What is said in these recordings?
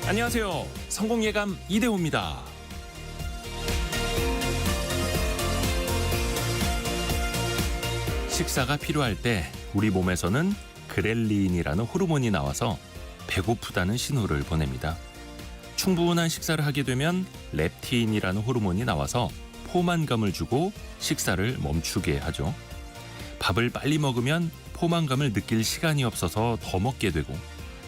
안녕하세요. 성공예감 이대호입니다. 식사가 필요할 때 우리 몸에서는 그렐린이라는 호르몬이 나와서 배고프다는 신호를 보냅니다. 충분한 식사를 하게 되면 렙틴이라는 호르몬이 나와서 포만감을 주고 식사를 멈추게 하죠. 밥을 빨리 먹으면 포만감을 느낄 시간이 없어서 더 먹게 되고,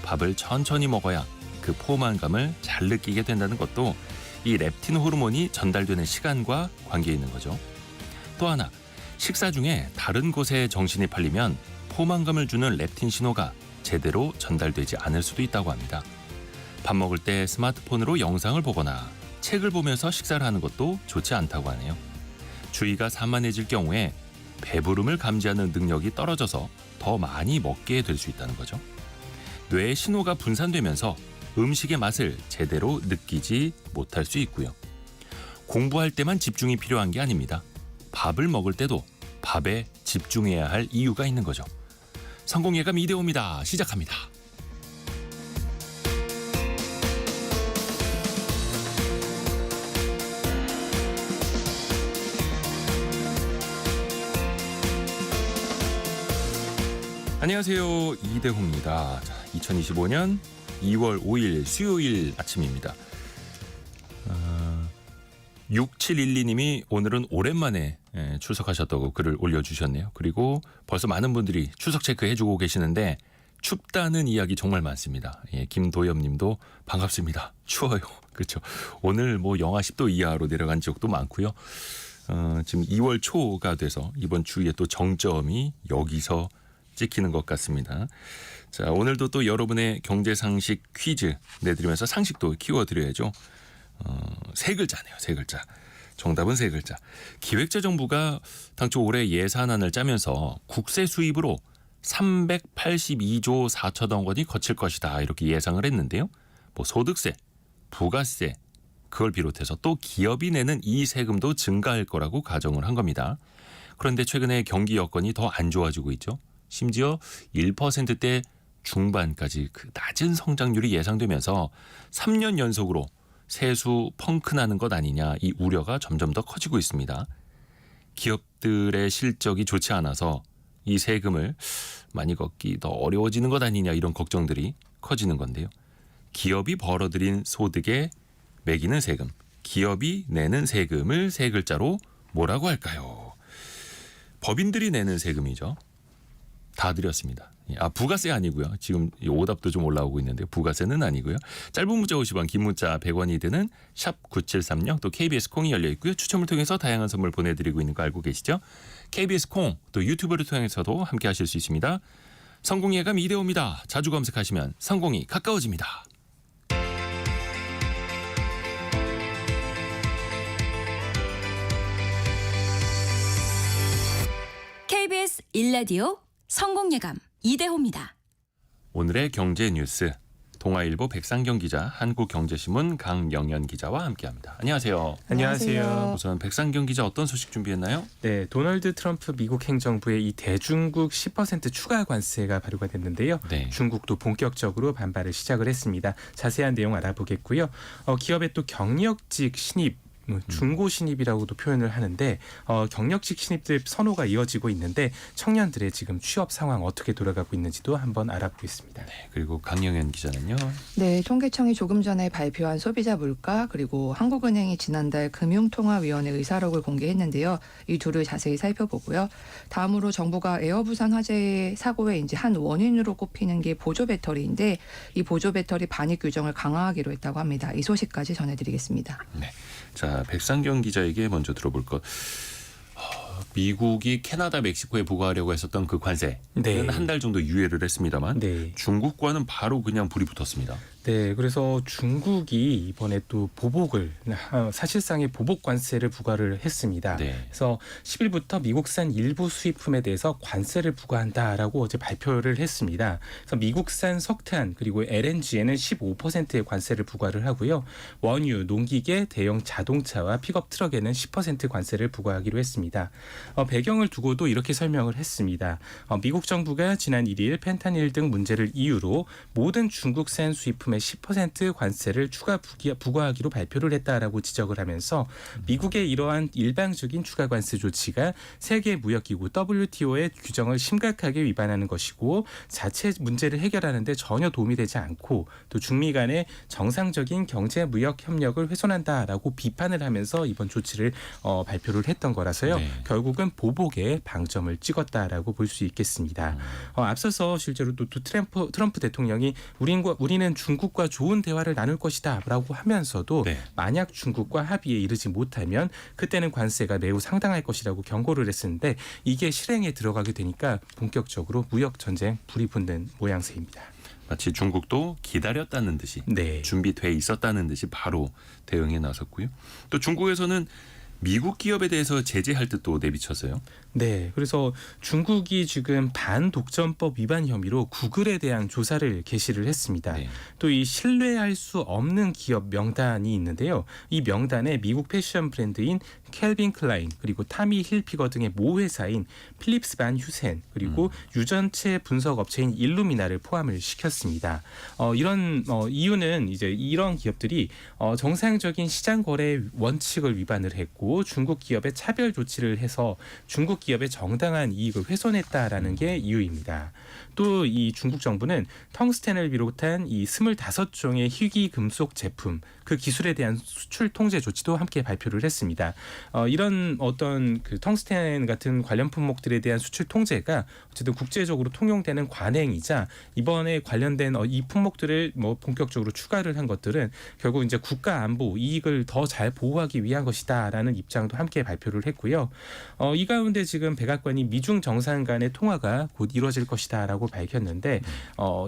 밥을 천천히 먹어야 그 포만감을 잘 느끼게 된다는 것도 이 렙틴 호르몬이 전달되는 시간과 관계 있는 거죠. 또 하나, 식사 중에 다른 곳에 정신이 팔리면 포만감을 주는 렙틴 신호가 제대로 전달되지 않을 수도 있다고 합니다. 밥 먹을 때 스마트폰으로 영상을 보거나 책을 보면서 식사를 하는 것도 좋지 않다고 하네요. 주의가 산만해질 경우에 배부름을 감지하는 능력이 떨어져서 더 많이 먹게 될 수 있다는 거죠. 뇌의 신호가 분산되면서 음식의 맛을 제대로 느끼지 못할 수 있고요. 공부할 때만 집중이 필요한 게 아닙니다. 밥을 먹을 때도 밥에 집중해야 할 이유가 있는 거죠. 성공예감 이대호입니다. 시작합니다. 안녕하세요. 이대호입니다. 2025년 2월 5일 수요일 아침입니다. 6712님이 오늘은 오랜만에 출석하셨다고 글을 올려주셨네요. 그리고 벌써 많은 분들이 출석 체크해주고 계시는데 춥다는 이야기 정말 많습니다. 김도엽님도 반갑습니다. 추워요. 그렇죠. 오늘 뭐 영하 10도 이하로 내려간 지역도 많고요. 지금 2월 초가 돼서 이번 주에 또 정점이 여기서 찍히는 것 같습니다. 자, 오늘도 또 여러분의 경제상식 퀴즈 내드리면서 상식도 키워드려야죠. 세 글자네요. 세 글자. 정답은 세 글자. 기획재정부가 당초 올해 예산안을 짜면서 국세 수입으로 382조 4천억 원이 거칠 것이다 이렇게 예상을 했는데요. 뭐 소득세, 부가세 그걸 비롯해서 또 기업이 내는 이 세금도 증가할 거라고 가정을 한 겁니다. 그런데 최근에 경기 여건이 더 안 좋아지고 있죠. 심지어 1%대 중반까지 그 낮은 성장률이 예상되면서 3년 연속으로 세수 펑크 나는 것 아니냐, 이 우려가 점점 더 커지고 있습니다. 기업들의 실적이 좋지 않아서 이 세금을 많이 걷기 더 어려워지는 것 아니냐, 이런 걱정들이 커지는 건데요. 기업이 벌어들인 소득에 매기는 세금, 기업이 내는 세금을 세 글자로 뭐라고 할까요? 법인들이 내는 세금이죠. 다 드렸습니다. 부가세 아니고요. 지금 오답도 좀 올라오고 있는데 부가세는 아니고요. 짧은 문자 50원, 긴 문자 100원이 드는 샵 9730, 또 KBS 콩이 열려 있고요. 추첨을 통해서 다양한 선물 보내드리고 있는 거 알고 계시죠? KBS 콩, 또 유튜브를 통해서도 함께 하실 수 있습니다. 성공예감 이대호입니다. 자주 검색하시면 성공이 가까워집니다. KBS 1라디오 성공예감 이대호입니다. 오늘의 경제 뉴스, 동아일보 백상경 기자, 한국경제신문 강영연 기자와 함께합니다. 안녕하세요. 안녕하세요. 우선 백상경 기자 어떤 소식 준비했나요? 네, 도널드 트럼프 미국 행정부의 이 대중국 10% 추가 관세가 발효가 됐는데요. 네. 중국도 본격적으로 반발을 시작을 했습니다. 자세한 내용 알아보겠고요. 기업의 또 경력직 신입, 중고 신입이라고도 표현을 하는데 경력직 신입들 선호가 이어지고 있는데 청년들의 지금 취업 상황 어떻게 돌아가고 있는지도 한번 알아보겠습니다. 네, 그리고 강영현 기자는요. 네, 통계청이 조금 전에 발표한 소비자 물가, 그리고 한국은행이 지난달 금융통화위원회 의사록을 공개했는데요. 이 둘을 자세히 살펴보고요. 다음으로 정부가 에어부산 화재 사고의 이제 한 원인으로 꼽히는 게 보조 배터리인데, 이 보조 배터리 반입 규정을 강화하기로 했다고 합니다. 이 소식까지 전해드리겠습니다. 네. 자, 백상경 기자에게 먼저 들어볼 것. 미국이 캐나다, 멕시코에 부과하려고 했었던 그 관세는 네. 한 달 정도 유예를 했습니다만 네. 중국과는 바로 그냥 불이 붙었습니다. 네, 그래서 중국이 이번에 또 보복을 사실상의 보복 관세를 부과를 했습니다. 네. 그래서 10일부터 미국산 일부 수입품에 대해서 관세를 부과한다라고 어제 발표를 했습니다. 그래서 미국산 석탄 그리고 LNG에는 15%의 관세를 부과를 하고요. 원유, 농기계, 대형 자동차와 픽업 트럭에는 10% 관세를 부과하기로 했습니다. 배경을 두고도 이렇게 설명을 했습니다. 미국 정부가 지난 1일 펜타닐 등 문제를 이유로 모든 중국산 수입품에 제품에 10% 관세를 추가 부과하기로 발표를 했다라고 지적을 하면서 미국의 이러한 일방적인 추가 관세 조치가 세계 무역기구 WTO의 규정을 심각하게 위반하는 것이고 자체 문제를 해결하는 데 전혀 도움이 되지 않고 또 중미 간의 정상적인 경제 무역 협력을 훼손한다라고 비판을 하면서 이번 조치를 발표를 했던 거라서요. 네. 결국은 보복에 방점을 찍었다라고 볼 수 있겠습니다. 앞서서 실제로 또 트럼프 대통령이 우리는 중국과 좋은 대화를 나눌 것이다라고 하면서도 네. 만약 중국과 합의에 이르지 못하면 그때는 관세가 매우 상당할 것이라고 경고를 했었는데 이게 실행에 들어가게 되니까 본격적으로 무역 전쟁 불이 붙는 모양새입니다. 마치 중국도 기다렸다는 듯이 네. 준비돼 있었다는 듯이 바로 대응에 나섰고요. 또 중국에서는 미국 기업에 대해서 제재할 뜻도 내비쳤어요. 네, 그래서 중국이 지금 반독점법 위반 혐의로 구글에 대한 조사를 개시를 했습니다. 네. 또 이 신뢰할 수 없는 기업 명단이 있는데요. 이 명단에 미국 패션 브랜드인 캘빈 클라인 그리고 타미 힐피거 등의 모 회사인 필립스 반 휴센 그리고 유전체 분석 업체인 일루미나를 포함을 시켰습니다. 이런 이유는 이제 이런 기업들이 정상적인 시장 거래 원칙을 위반을 했고 중국 기업에 차별 조치를 해서 중국 기업의 정당한 이익을 훼손했다라는 게 이유입니다. 또 이 중국 정부는 텅스텐을 비롯한 이 25종의 희귀 금속 제품 그 기술에 대한 수출 통제 조치도 함께 발표를 했습니다. 이런 어떤 그 텅스텐 같은 관련 품목들에 대한 수출 통제가 어쨌든 국제적으로 통용되는 관행이자 이번에 관련된 이 품목들을 뭐 본격적으로 추가를 한 것들은 결국 이제 국가 안보 이익을 더 잘 보호하기 위한 것이다라는 입장도 함께 발표를 했고요. 이 가운데 지금 백악관이 미중 정상 간의 통화가 곧 이루어질 것이다라고 밝혔는데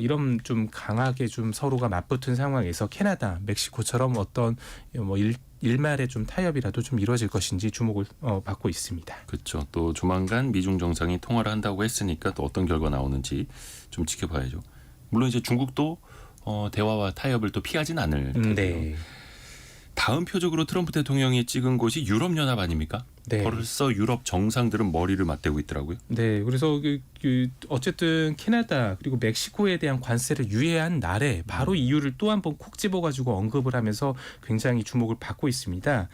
이런 좀 강하게 좀 서로가 맞붙은 상황에서 캐나다, 멕시코처럼 어떤 뭐 일말의 좀 타협이라도 좀 이루어질 것인지 주목을 받고 있습니다. 그렇죠. 또 조만간 미중 정상이 통화를 한다고 했으니까 또 어떤 결과 나오는지 좀 지켜봐야죠. 물론 이제 중국도 대화와 타협을 또 피하진 않을 텐데요. 네. 다음 표적으로 트럼프 대통령이 찍은 곳이 유럽연합 아닙니까? 네. 벌써 유럽 정상들은 머리를 맞대고 있더라고요. 네, 그래서 어쨌든 캐나다 그리고 멕시코에 대한 관세를 유예한 날에 바로 이유를 또 한 번 콕 집어가지고 언급을 하면서 굉장히 주목을 받고 있습니다.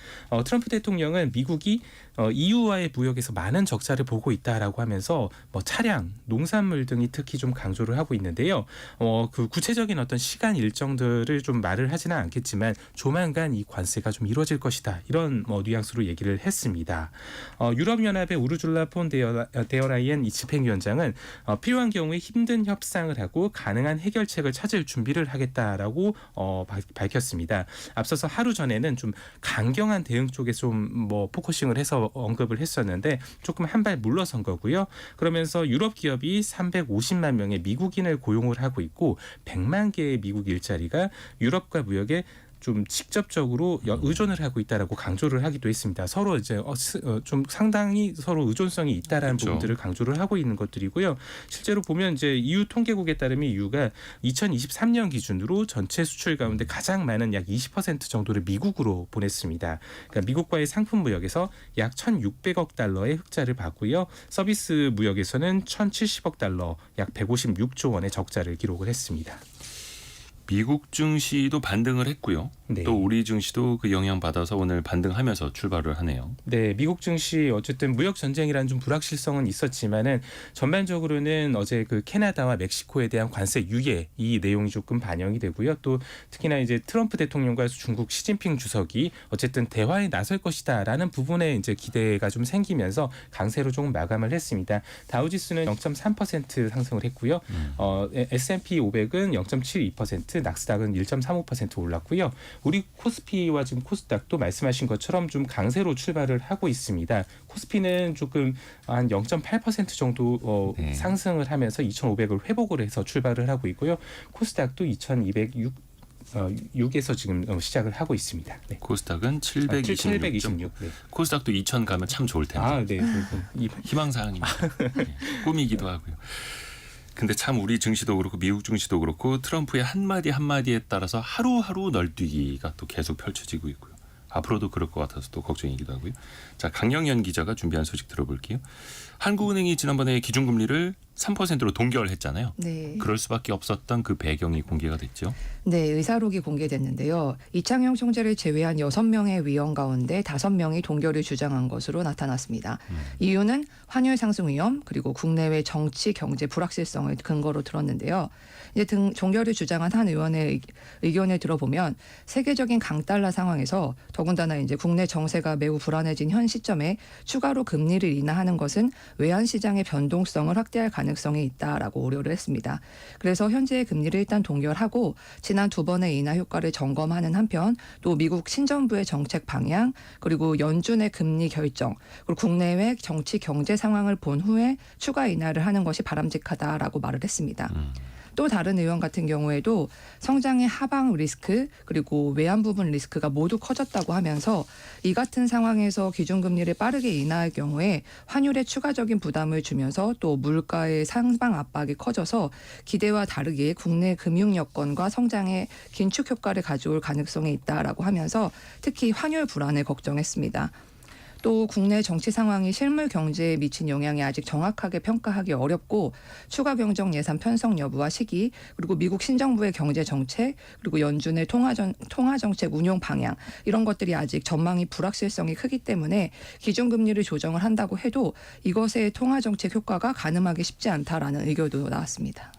트럼프 대통령은 미국이 EU와의 무역에서 많은 적자를 보고 있다라고 하면서 뭐 차량, 농산물 등이 특히 좀 강조를 하고 있는데요. 그 구체적인 어떤 시간 일정들을 좀 말을 하지는 않겠지만 조만간 이 관세가 좀 이루어질 것이다 이런 뉘앙스로 얘기를 했습니다. 유럽연합의 우르줄라 폰 데어라이엔 이 집행위원장은 필요한 경우에 힘든 협상을 하고 가능한 해결책을 찾을 준비를 하겠다라고 밝혔습니다. 앞서서 하루 전에는 좀 강경한 대응 쪽에 좀 뭐 포커싱을 해서 언급을 했었는데 조금 한 발 물러선 거고요. 그러면서 유럽 기업이 350만 명의 미국인을 고용을 하고 있고 100만 개의 미국 일자리가 유럽과 무역에 좀 직접적으로 의존을 하고 있다라고 강조를 하기도 했습니다. 서로 이제 좀 상당히 서로 의존성이 있다라는 그렇죠. 부분들을 강조를 하고 있는 것들이고요. 실제로 보면 이제 EU 통계국에 따르면 EU가 2023년 기준으로 전체 수출 가운데 가장 많은 약 20% 정도를 미국으로 보냈습니다. 그러니까 미국과의 상품 무역에서 약 1,600억 달러의 흑자를 봤고요. 서비스 무역에서는 1,070억 달러, 약 156조 원의 적자를 기록을 했습니다. 미국 증시도 반등을 했고요. 네. 또 우리 증시도 그 영향 받아서 오늘 반등하면서 출발을 하네요. 네, 미국 증시 어쨌든 무역 전쟁이라는 좀 불확실성은 있었지만은 전반적으로는 어제 그 캐나다와 멕시코에 대한 관세 유예 이 내용이 조금 반영이 되고요. 또 특히나 이제 트럼프 대통령과 중국 시진핑 주석이 어쨌든 대화에 나설 것이다라는 부분에 이제 기대가 좀 생기면서 강세로 조금 마감을 했습니다. 다우지수는 0.3% 상승을 했고요. S&P 500은 0.72%, 낙스닥은 1.35% 올랐고요. 우리 코스피와 지금 코스닥도 말씀하신 것처럼 좀 강세로 출발을 하고 있습니다. 코스피는 조금 한 0.8% 정도 네. 상승을 하면서 2,500을 회복을 해서 출발을 하고 있고요. 코스닥도 2,206에서 지금 시작을 하고 있습니다. 네. 코스닥은 726. 네. 코스닥도 2,000 가면 참 좋을 텐데. 네. 희망사항입니다. 네. 꿈이기도 하고요. 근데 참 우리 증시도 그렇고 미국 증시도 그렇고 트럼프의 한마디 한마디에 따라서 하루하루 널뛰기가 또 계속 펼쳐지고 있고요. 앞으로도 그럴 것 같아서 또 걱정이기도 하고요. 자, 강영현 기자가 준비한 소식 들어볼게요. 한국은행이 지난번에 기준금리를 3%로 동결했잖아요. 네. 그럴 수밖에 없었던 그 배경이 공개가 됐죠. 네, 의사록이 공개됐는데요. 이창용 총재를 제외한 6명의 위원 가운데 5명이 동결을 주장한 것으로 나타났습니다. 이유는 환율 상승 위험 그리고 국내외 정치 경제 불확실성을 근거로 들었는데요. 이제 동결을 주장한 한 의원의 의견을 들어보면 세계적인 강달러 상황에서 더군다나 이제 국내 정세가 매우 불안해진 현 시점에 추가로 금리를 인하하는 것은 외환 시장의 변동성을 확대할 가능성이 있다라고 우려를 했습니다. 그래서 현재의 금리를 일단 동결하고 지난 2번의 인하 효과를 점검하는 한편 또 미국 신정부의 정책 방향 그리고 연준의 금리 결정 그리고 국내외 정치 경제 상황을 본 후에 추가 인하를 하는 것이 바람직하다라고 말을 했습니다. 또 다른 의원 같은 경우에도 성장의 하방 리스크 그리고 외환 부분 리스크가 모두 커졌다고 하면서 이 같은 상황에서 기준금리를 빠르게 인하할 경우에 환율에 추가적인 부담을 주면서 또 물가의 상방 압박이 커져서 기대와 다르게 국내 금융 여건과 성장에 긴축 효과를 가져올 가능성이 있다라고 하면서 특히 환율 불안을 걱정했습니다. 또 국내 정치 상황이 실물 경제에 미친 영향이 아직 정확하게 평가하기 어렵고 추가 경정 예산 편성 여부와 시기 그리고 미국 신정부의 경제 정책 그리고 연준의 통화 정책 운용 방향 이런 것들이 아직 전망이 불확실성이 크기 때문에 기준금리를 조정을 한다고 해도 이것의 통화 정책 효과가 가늠하기 쉽지 않다라는 의견도 나왔습니다.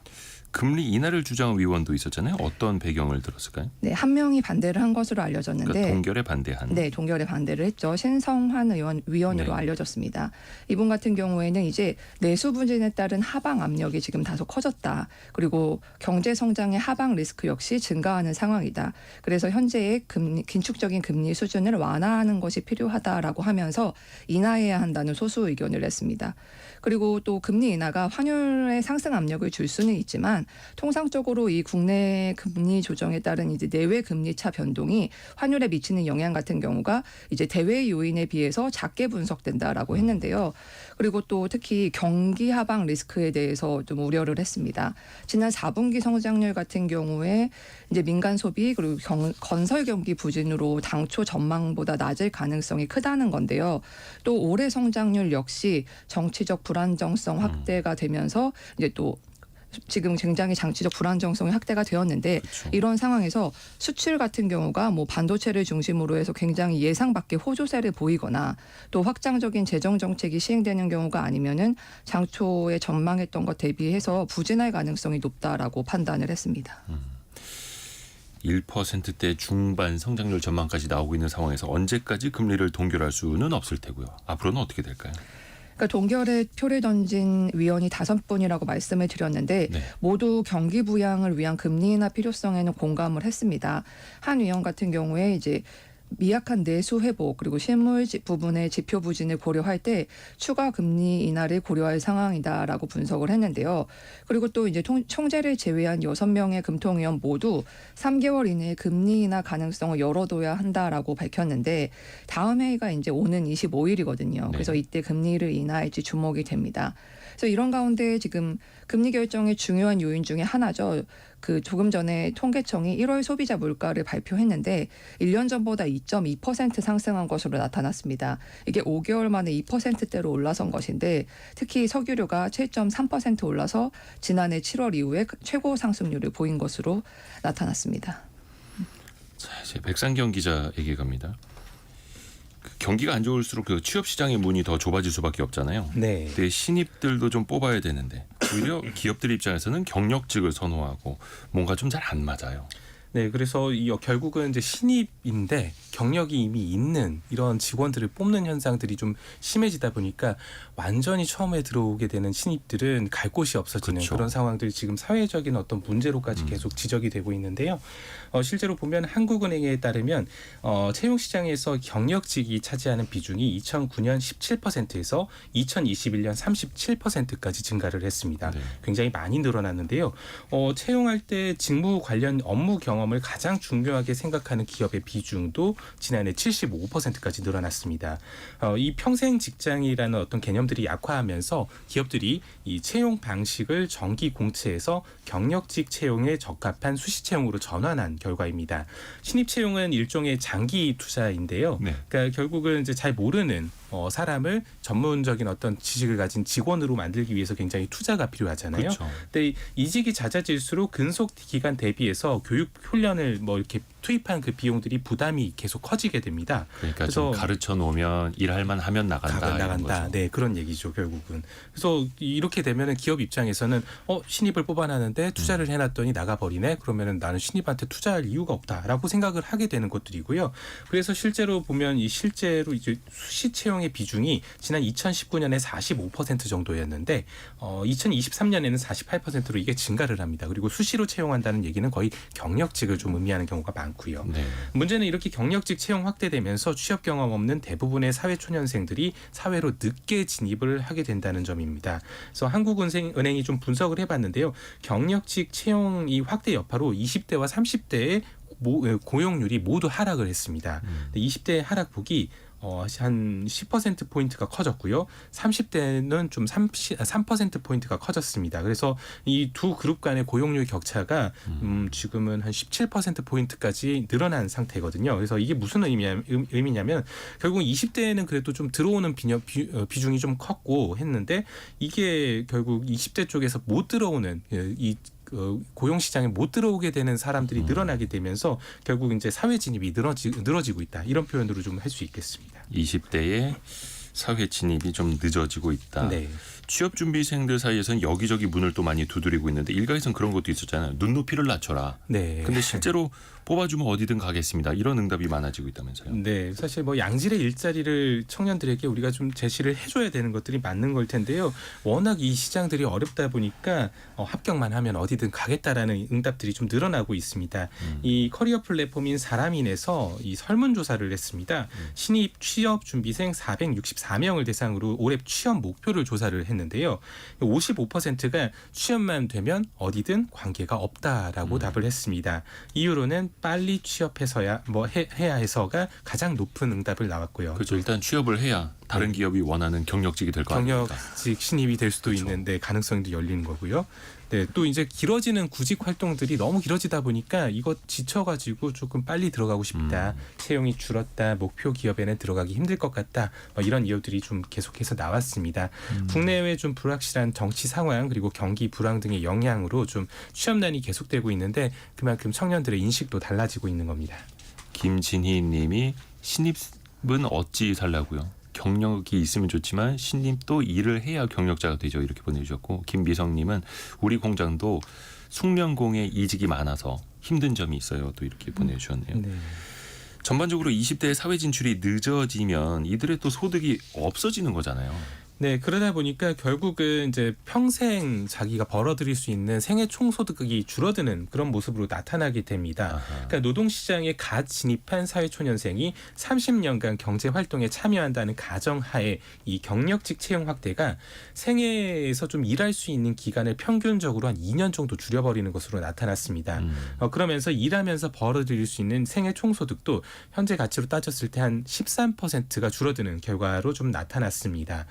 금리 인하를 주장한 위원도 있었잖아요. 어떤 배경을 들었을까요? 네, 한 명이 반대를 한 것으로 알려졌는데 그러니까 동결에 반대한. 네, 동결에 반대를 했죠. 신성환 위원으로 네. 알려졌습니다. 이분 같은 경우에는 이제 내수 부진에 따른 하방 압력이 지금 다소 커졌다. 그리고 경제 성장의 하방 리스크 역시 증가하는 상황이다. 그래서 현재의 긴축적인 금리 수준을 완화하는 것이 필요하다라고 하면서 인하해야 한다는 소수 의견을 냈습니다. 그리고 또 금리 인하가 환율의 상승 압력을 줄 수는 있지만 통상적으로 이 국내 금리 조정에 따른 이제 내외 금리 차 변동이 환율에 미치는 영향 같은 경우가 이제 대외 요인에 비해서 작게 분석된다라고 했는데요. 그리고 또 특히 경기 하방 리스크에 대해서 좀 우려를 했습니다. 지난 4분기 성장률 같은 경우에 이제 민간 소비 그리고 건설 경기 부진으로 당초 전망보다 낮을 가능성이 크다는 건데요. 또 올해 성장률 역시 정치적 불안정성 확대가 되면서 이제 또 지금 굉장히 장치적 불안정성이 확대가 되었는데 그렇죠. 이런 상황에서 수출 같은 경우가 뭐 반도체를 중심으로 해서 굉장히 예상 밖의 호조세를 보이거나 또 확장적인 재정 정책이 시행되는 경우가 아니면은 장초에 전망했던 것 대비해서 부진할 가능성이 높다라고 판단을 했습니다. 1%대 중반 성장률 전망까지 나오고 있는 상황에서 언제까지 금리를 동결할 수는 없을 테고요. 앞으로는 어떻게 될까요? 그러니까 동결에 표를 던진 위원이 5분이라고 말씀을 드렸는데 네. 모두 경기 부양을 위한 금리 인하 필요성에는 공감을 했습니다. 한 위원 같은 경우에 이제 미약한 내수 회복 그리고 실물 부분의 지표 부진을 고려할 때 추가 금리 인하를 고려할 상황이다라고 분석을 했는데요. 그리고 또 이제 총재를 제외한 6명의 금통위원 모두 3개월 이내에 금리 인하 가능성을 열어둬야 한다라고 밝혔는데 다음 회의가 이제 오는 25일이거든요. 네. 그래서 이때 금리를 인하할지 주목이 됩니다. 그래서 이런 가운데 지금 금리 결정의 중요한 요인 중에 하나죠. 그 조금 전에 통계청이 1월 소비자 물가를 발표했는데 1년 전보다 2.2% 상승한 것으로 나타났습니다. 이게 5개월 만에 2%대로 올라선 것인데 특히 석유류가 7.3% 올라서 지난해 7월 이후에 최고 상승률을 보인 것으로 나타났습니다. 자, 이제 백상경 기자에게 갑니다. 그 경기가 안 좋을수록 그 취업 시장의 문이 더 좁아질 수밖에 없잖아요. 네. 근데 신입들도 좀 뽑아야 되는데 오히려 기업들 입장에서는 경력직을 선호하고 뭔가 좀 잘 안 맞아요. 네, 그래서 결국은 이제 신입인데 경력이 이미 있는 이런 직원들을 뽑는 현상들이 좀 심해지다 보니까 완전히 처음에 들어오게 되는 신입들은 갈 곳이 없어지는 그렇죠. 그런 상황들이 지금 사회적인 어떤 문제로까지 계속 지적이 되고 있는데요. 실제로 보면 한국은행에 따르면 채용 시장에서 경력직이 차지하는 비중이 2009년 17%에서 2021년 37%까지 증가를 했습니다. 네. 굉장히 많이 늘어났는데요. 채용할 때 직무 관련 업무 경험 경험을 가장 중요하게 생각하는 기업의 비중도 지난해 75%까지 늘어났습니다. 이 평생 직장이라는 어떤 개념들이 약화하면서 기업들이 이 채용 방식을 정기 공채에서 경력직 채용에 적합한 수시 채용으로 전환한 결과입니다. 신입 채용은 일종의 장기 투자인데요. 네. 그러니까 결국은 이제 잘 모르는 사람을 전문적인 어떤 지식을 가진 직원으로 만들기 위해서 굉장히 투자가 필요하잖아요. 그렇죠. 근데 이직이 잦아질수록 근속 기간 대비해서 교육 훈련을 뭐 이렇게 투입한 그 비용들이 부담이 계속 커지게 됩니다. 그러니까 그래서 좀 가르쳐 놓으면 일할만 하면 나간다. 이런 나간다. 거죠. 네, 그런 얘기죠, 결국은. 그래서 이렇게 되면은 기업 입장에서는 신입을 뽑아놨는데 투자를 해놨더니 나가버리네. 그러면은 나는 신입한테 투자할 이유가 없다라고 생각을 하게 되는 것들이고요. 그래서 실제로 보면 실제로 이제 수시 채용의 비중이 지난 2019년에 45% 정도였는데 2023년에는 48%로 이게 증가를 합니다. 그리고 수시로 채용한다는 얘기는 거의 경력직을 좀 의미하는 경우가 많고요. 네. 문제는 이렇게 경력직 채용 확대되면서 취업 경험 없는 대부분의 사회초년생들이 사회로 늦게 진입을 하게 된다는 점입니다. 그래서 한국은행이 좀 분석을 해봤는데요. 경력직 채용이 확대 여파로 20대와 30대의 고용률이 모두 하락을 했습니다. 20대 하락폭이 한 10%포인트가 커졌고요. 30대는 좀 3%포인트가 커졌습니다. 그래서 이 두 그룹 간의 고용률 격차가 지금은 한 17%포인트까지 늘어난 상태거든요. 그래서 이게 무슨 의미냐면 결국 20대에는 그래도 좀 들어오는 비중이 좀 컸고 했는데 이게 결국 20대 쪽에서 못 들어오는 이 고용 시장에 못 들어오게 되는 사람들이 늘어나게 되면서 결국 이제 사회 진입이 늘어지고 있다. 이런 표현으로 좀 할 수 있겠습니다. 20대의 사회 진입이 좀 늦어지고 있다. 네. 취업 준비생들 사이에서는 여기저기 문을 또 많이 두드리고 있는데 일각에서는 그런 것도 있었잖아요. 눈높이를 낮춰라. 네. 근데 실제로 뽑아주면 어디든 가겠습니다. 이런 응답이 많아지고 있다면서요. 네, 사실 뭐 양질의 일자리를 청년들에게 우리가 좀 제시를 해줘야 되는 것들이 맞는 걸 텐데요. 워낙 이 시장들이 어렵다 보니까 합격만 하면 어디든 가겠다라는 응답들이 좀 늘어나고 있습니다. 이 커리어 플랫폼인 사람인에서 이 설문조사를 했습니다. 신입 취업 준비생 464명을 대상으로 올해 취업 목표를 조사를 했는데요. 55%가 취업만 되면 어디든 관계가 없다라고 답을 했습니다. 이유로는 빨리 취업해서야 해야 해서가 가장 높은 응답을 나왔고요. 그렇죠. 일단 취업을 해야 다른 기업이 원하는 경력직이 될 거 아닙니까? 경력직 신입이 될 수도 그렇죠. 있는데 가능성도 열리는 거고요. 네, 또 이제 길어지는 구직 활동들이 너무 길어지다 보니까 이거 지쳐가지고 조금 빨리 들어가고 싶다. 채용이 줄었다. 목표 기업에는 들어가기 힘들 것 같다. 이런 이유들이 좀 계속해서 나왔습니다. 국내외 좀 불확실한 정치 상황 그리고 경기 불황 등의 영향으로 좀 취업난이 계속되고 있는데 그만큼 청년들의 인식도 달라지고 있는 겁니다. 김진희 님이 신입은 어찌 살라고요? 경력이 있으면 좋지만 신입도 일을 해야 경력자가 되죠. 이렇게 보내주셨고 김미성님은 우리 공장도 숙련공에 이직이 많아서 힘든 점이 있어요. 또 이렇게 보내주셨네요. 네. 전반적으로 20대의 사회 진출이 늦어지면 이들의 또 소득이 없어지는 거잖아요. 네, 그러다 보니까 결국은 이제 평생 자기가 벌어들일 수 있는 생애 총소득이 줄어드는 그런 모습으로 나타나게 됩니다. 그러니까 노동시장에 갓 진입한 사회초년생이 30년간 경제활동에 참여한다는 가정하에 이 경력직 채용 확대가 생애에서 좀 일할 수 있는 기간을 평균적으로 한 2년 정도 줄여버리는 것으로 나타났습니다. 그러면서 일하면서 벌어들일 수 있는 생애 총소득도 현재 가치로 따졌을 때 한 13%가 줄어드는 결과로 좀 나타났습니다.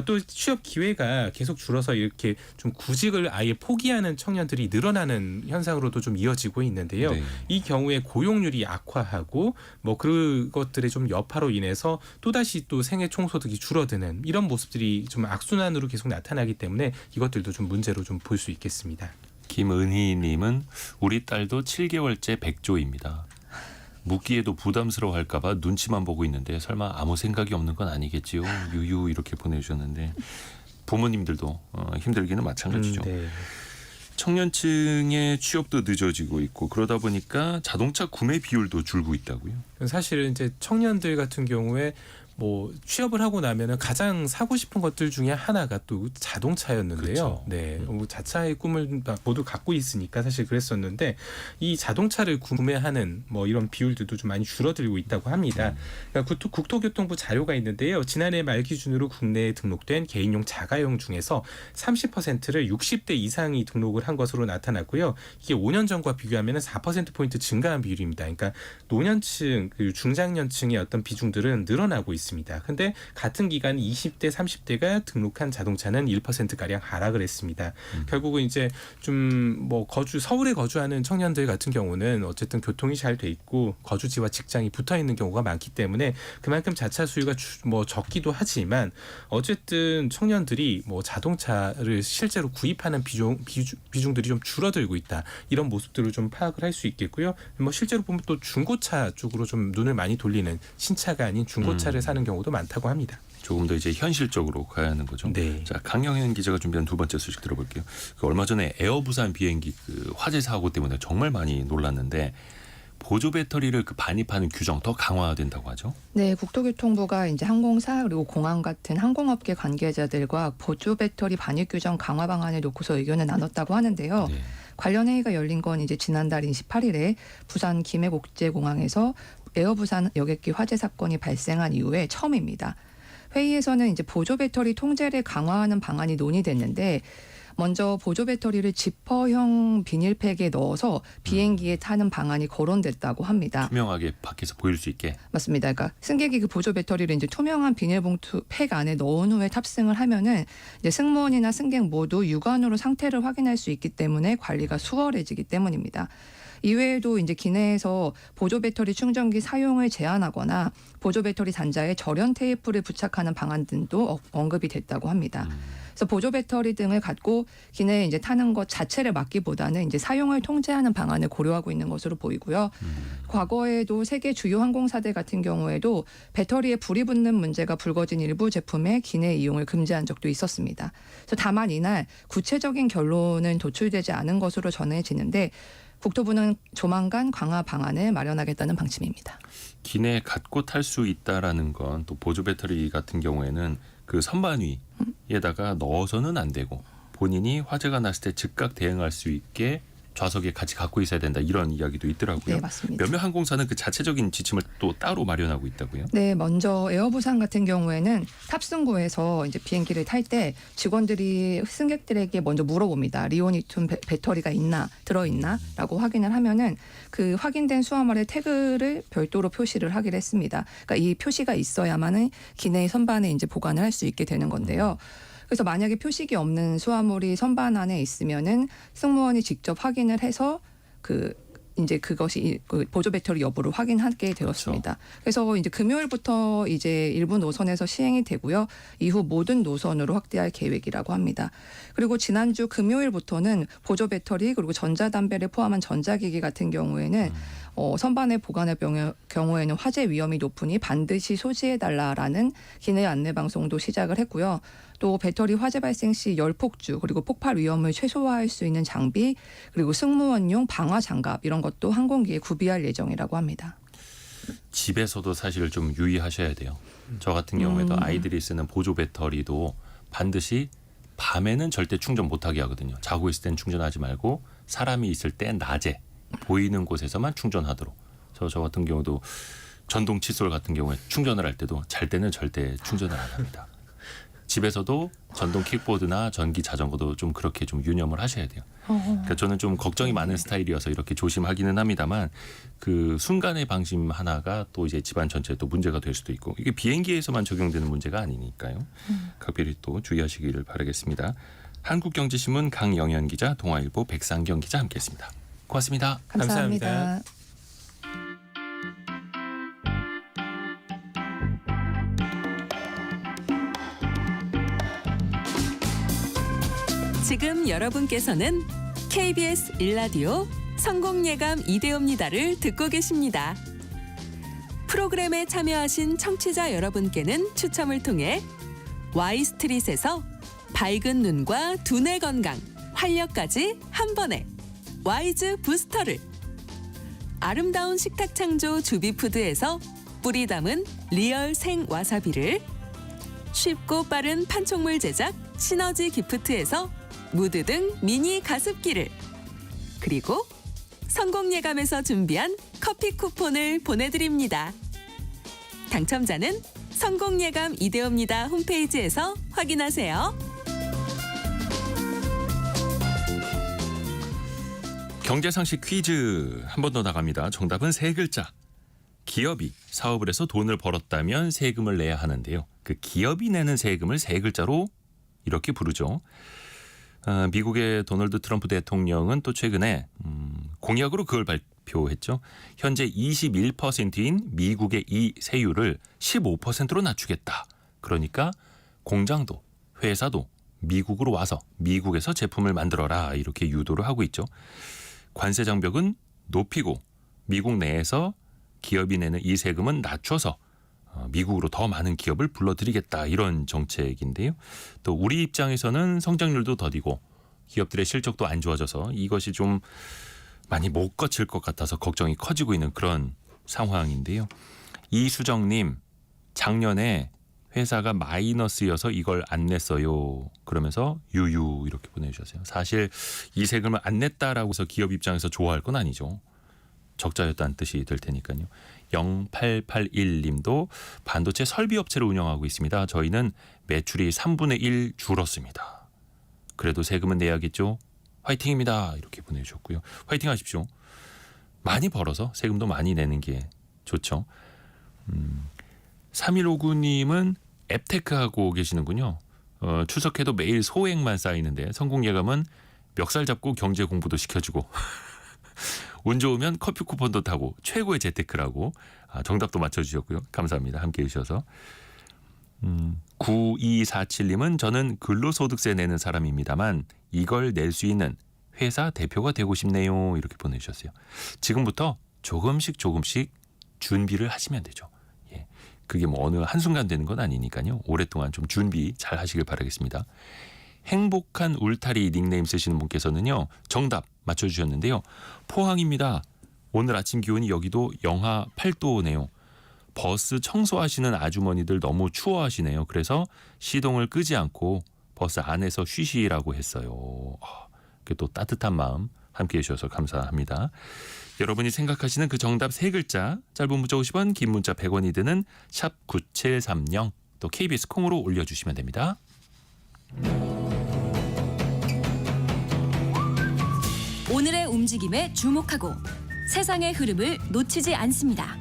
또 취업 기회가 계속 줄어서 이렇게 좀 구직을 아예 포기하는 청년들이 늘어나는 현상으로도 좀 이어지고 있는데요. 네. 이 경우에 고용률이 악화하고 뭐 그것들의 좀 여파로 인해서 또다시 또 생애 총소득이 줄어드는 이런 모습들이 좀 악순환으로 계속 나타나기 때문에 이것들도 좀 문제로 좀 볼 수 있겠습니다. 김은희 님은 우리 딸도 7개월째 백조입니다. 묻기에도 부담스러워할까 봐 눈치만 보고 있는데 설마 아무 생각이 없는 건 아니겠지요. 유유 이렇게 보내주셨는데 부모님들도 힘들기는 마찬가지죠. 네. 청년층의 취업도 늦어지고 있고 그러다 보니까 자동차 구매 비율도 줄고 있다고요. 사실은 이제 청년들 같은 경우에 뭐 취업을 하고 나면은 가장 사고 싶은 것들 중에 하나가 또 자동차였는데요. 그렇죠. 네, 뭐 자차의 꿈을 모두 갖고 있으니까 사실 그랬었는데 이 자동차를 구매하는 뭐 이런 비율들도 좀 많이 줄어들고 있다고 합니다. 그러니까 국토교통부 자료가 있는데요. 지난해 말 기준으로 국내에 등록된 개인용 자가용 중에서 30%를 60대 이상이 등록을 한 것으로 나타났고요. 이게 5년 전과 비교하면 4%포인트 증가한 비율입니다. 그러니까 노년층, 그 중장년층의 어떤 비중들은 늘어나고 있습니다. 근데 같은 기간 20대, 30대가 등록한 자동차는 1%가량 하락을 했습니다. 결국은 이제 좀 뭐 서울에 거주하는 청년들 같은 경우는 어쨌든 교통이 잘 돼 있고 거주지와 직장이 붙어 있는 경우가 많기 때문에 그만큼 자차 수요가 뭐 적기도 하지만 어쨌든 청년들이 뭐 자동차를 실제로 구입하는 비중들이 좀 줄어들고 있다. 이런 모습들을 좀 파악을 할 수 있겠고요. 뭐 실제로 보면 또 중고차 쪽으로 좀 눈을 많이 돌리는 신차가 아닌 중고차를 사는 경우도 많다고 합니다. 조금 더 이제 현실적으로 가야 하는 거죠. 네. 자, 강영현 기자가 준비한 두 번째 소식 들어볼게요. 얼마 전에 에어부산 비행기 그 화재 사고 때문에 정말 많이 놀랐는데 보조 배터리를 그 반입하는 규정 더 강화된다고 하죠. 네, 국토교통부가 이제 항공사 그리고 공항 같은 항공업계 관계자들과 보조 배터리 반입 규정 강화 방안을 놓고서 의견을 나눴다고 하는데요. 네. 관련 회의가 열린 건 이제 지난달 28일에 부산 김해국제공항에서 에어부산 여객기 화재 사건이 발생한 이후에 처음입니다. 회의에서는 이제 보조 배터리 통제를 강화하는 방안이 논의됐는데 먼저 보조 배터리를 지퍼형 비닐팩에 넣어서 비행기에 타는 방안이 거론됐다고 합니다. 투명하게 밖에서 보일 수 있게. 맞습니다. 그러니까 승객이 그 보조 배터리를 이제 투명한 비닐봉투 팩 안에 넣은 후에 탑승을 하면은 이제 승무원이나 승객 모두 육안으로 상태를 확인할 수 있기 때문에 관리가 수월해지기 때문입니다. 이외에도 이제 기내에서 보조 배터리 충전기 사용을 제한하거나 보조 배터리 단자에 절연 테이프를 부착하는 방안 등도 언급이 됐다고 합니다. 그래서 보조 배터리 등을 갖고 기내에 이제 타는 것 자체를 막기보다는 이제 사용을 통제하는 방안을 고려하고 있는 것으로 보이고요. 과거에도 세계 주요 항공사들 같은 경우에도 배터리에 불이 붙는 문제가 불거진 일부 제품의 기내 이용을 금지한 적도 있었습니다. 그래서 다만 이날 구체적인 결론은 도출되지 않은 것으로 전해지는데 국토부는 조만간 강화 방안을 마련하겠다는 방침입니다. 기내에 갖고 탈 수 있다라는 건 또 보조 배터리 같은 경우에는 그 선반 위에다가 넣어서는 안 되고 본인이 화재가 났을 때 즉각 대응할 수 있게 좌석에 같이 갖고 있어야 된다 이런 이야기도 있더라고요. 네, 맞습니다. 몇몇 항공사는 그 자체적인 지침을 또 따로 마련하고 있다고요. 네, 먼저 에어부산 같은 경우에는 탑승구에서 이제 비행기를 탈 때 직원들이 승객들에게 먼저 물어봅니다. 리오니튬 배터리가 들어있나라고 확인을 하면은 그 확인된 수화물의 태그를 별도로 표시를 하기로 했습니다. 그러니까 이 표시가 있어야만은 기내 선반에 이제 보관을 할 수 있게 되는 건데요. 그래서 만약에 표식이 없는 수화물이 선반 안에 있으면은 승무원이 직접 확인을 해서 이제 그것이 그 보조 배터리 여부를 확인하게 되었습니다. 그래서 이제 금요일부터 이제 일부 노선에서 시행이 되고요. 이후 모든 노선으로 확대할 계획이라고 합니다. 그리고 지난주 금요일부터는 보조 배터리 그리고 전자담배를 포함한 전자기기 같은 경우에는 선반에 보관할 경우에는 화재 위험이 높으니 반드시 소지해달라라는 기내 안내 방송도 시작을 했고요. 또 배터리 화재 발생 시 열폭주 그리고 폭발 위험을 최소화할 수 있는 장비 그리고 승무원용 방화 장갑 이런 것도 항공기에 구비할 예정이라고 합니다. 집에서도 사실 좀 유의하셔야 돼요. 저 같은 경우에도 아이들이 쓰는 보조 배터리도 반드시 밤에는 절대 충전 못하게 하거든요. 자고 있을 땐 충전하지 말고 사람이 있을 때 낮에 보이는 곳에서만 충전하도록. 저 같은 경우도 전동 칫솔 같은 경우에 충전을 할 때도 잘 때는 절대 충전을 안 합니다. 집에서도 전동 킥보드나 전기 자전거도 좀 그렇게 좀 유념을 하셔야 돼요. 그러니까 저는 좀 걱정이 많은 스타일이어서 이렇게 조심하기는 합니다만 그 순간의 방심 하나가 또 이제 집안 전체에 또 문제가 될 수도 있고 이게 비행기에서만 적용되는 문제가 아니니까요. 각별히 또 주의하시기를 바라겠습니다. 한국경제신문 강영현 기자, 동아일보 백상경 기자 함께했습니다. 고맙습니다. 감사합니다. 지금 여러분께서는 KBS 1라디오 성공예감 이대호입니다를 듣고 계십니다. 프로그램에 참여하신 청취자 여러분께는 추첨을 통해 Y스트릿에서 밝은 눈과 두뇌 건강, 활력까지 한 번에 와이즈 부스터를, 아름다운 식탁 창조 주비푸드에서 뿌리 담은 리얼 생 와사비를 쉽고 빠른 판촉물 제작 시너지 기프트에서 무드 등 미니 가습기를 그리고 성공예감에서 준비한 커피 쿠폰을 보내드립니다. 당첨자는 성공예감 이데오입니다 홈페이지에서 확인하세요. 경제상식 퀴즈 한 번 더 나갑니다. 정답은 세 글자. 기업이 사업을 해서 돈을 벌었다면 세금을 내야 하는데요. 그 기업이 내는 세금을 세 글자로 이렇게 부르죠. 미국의 도널드 트럼프 대통령은 또 최근에 공약으로 그걸 발표했죠. 현재 21%인 미국의 이 세율을 15%로 낮추겠다. 그러니까 공장도 회사도 미국으로 와서 미국에서 제품을 만들어라 이렇게 유도를 하고 있죠. 관세 장벽은 높이고 미국 내에서 기업이 내는 이 세금은 낮춰서 미국으로 더 많은 기업을 불러들이겠다 이런 정책인데요. 또 우리 입장에서는 성장률도 더디고 기업들의 실적도 안 좋아져서 이것이 좀 많이 못 거칠 것 같아서 걱정이 커지고 있는 그런 상황인데요. 이수정님, 작년에 회사가 마이너스여서 이걸 안 냈어요. 그러면서 유유 이렇게 보내주셨어요. 사실 이 세금을 안 냈다라고 해서 기업 입장에서 좋아할 건 아니죠. 적자였다는 뜻이 될 테니까요. 0881님도 반도체 설비 업체를 운영하고 있습니다. 저희는 매출이 3분의 1 줄었습니다. 그래도 세금은 내야겠죠. 화이팅입니다. 이렇게 보내주셨고요. 화이팅 하십시오. 많이 벌어서 세금도 많이 내는 게 좋죠. 3159님은 앱테크 하고 계시는군요. 추석해도 매일 소액만 쌓이는데 성공예감은 멱살 잡고 경제 공부도 시켜주고 운 좋으면 커피 쿠폰도 타고 최고의 재테크라고 정답도 맞춰주셨고요. 감사합니다. 함께해 주셔서. 9247님은 저는 근로소득세 내는 사람입니다만 이걸 낼 수 있는 회사 대표가 되고 싶네요. 이렇게 보내주셨어요. 지금부터 조금씩 준비를 하시면 되죠. 예, 그게 뭐 어느 한순간 되는 건 아니니까요. 오랫동안 좀 준비 잘 하시길 바라겠습니다. 행복한 울타리 닉네임 쓰시는 분께서는요. 정답 맞춰주셨는데요. 포항입니다. 오늘 아침 기온이 여기도 영하 8도네요. 버스 청소하시는 아주머니들 너무 추워하시네요. 그래서 시동을 끄지 않고 버스 안에서 쉬시라고 했어요. 그게 또 따뜻한 마음 함께해 주셔서 감사합니다. 여러분이 생각하시는 그 정답 세 글자 짧은 문자 50원 긴 문자 100원이 드는 샵 9730 또 KBS 콩으로 올려주시면 됩니다. 오늘의 움직임에 주목하고 세상의 흐름을 놓치지 않습니다.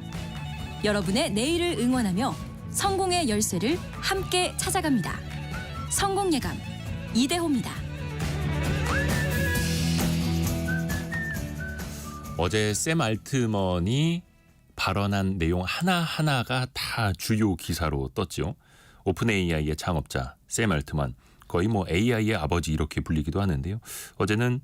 여러분의 내일을 응원하며 성공의 열쇠를 함께 찾아갑니다. 성공예감 이대호입니다. 어제 샘 알트먼이 발언한 내용 하나하나가 다 주요 기사로 떴죠. 오픈 AI의 창업자 샘 알트먼 거의 뭐 AI의 아버지 이렇게 불리기도 하는데요. 어제는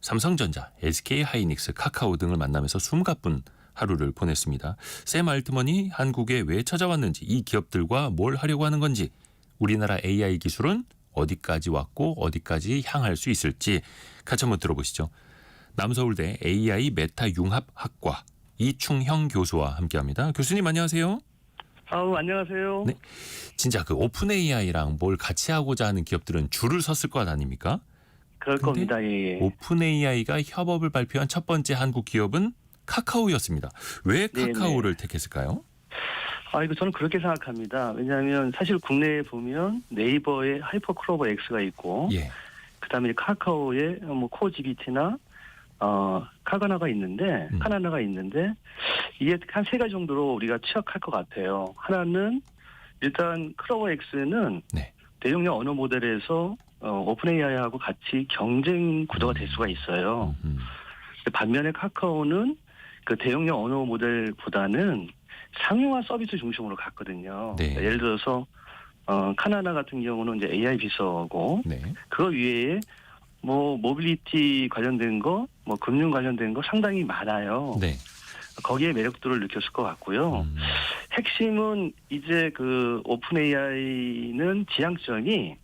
삼성전자, SK하이닉스, 카카오 등을 만나면서 숨가쁜 하루를 보냈습니다. 샘 알트먼이 한국에 왜 찾아왔는지, 이 기업들과 뭘 하려고 하는 건지, 우리나라 AI 기술은 어디까지 왔고 어디까지 향할 수 있을지 같이 한번 들어보시죠. 남서울대 AI 메타 융합학과 이충형 교수와 함께합니다. 교수님 안녕하세요. 안녕하세요. 네, 진짜 그 오픈 AI랑 뭘 같이 하고자 하는 기업들은 줄을 섰을 것 아닙니까? 그럴 겁니다. 예. 오픈 AI가 협업을 발표한 첫 번째 한국 기업은 카카오였습니다. 왜 카카오를 택했을까요? 이거 저는 그렇게 생각합니다. 왜냐하면 사실 국내에 보면 네이버에 하이퍼클로버 X가 있고, 예. 그다음에 카카오에 뭐 코GPT나 카가나가 있는데, 카나나가 있는데 이게 한 세 가지 정도로 우리가 취약할 것 같아요. 하나는 일단 클로버 X는 네. 대용량 언어 모델에서 오픈 AI하고 같이 경쟁 구도가 될 수가 있어요. 반면에 카카오는 그 대용량 언어 모델보다는 상용화 서비스 중심으로 갔거든요. 네. 그러니까 예를 들어서 카나나 같은 경우는 이제 AI 비서고, 네. 그 위에 뭐 모빌리티 관련된 거, 뭐 금융 관련된 거 상당히 많아요. 네. 거기에 매력도를 느꼈을 것 같고요. 핵심은 이제 그 오픈 AI는 지향점이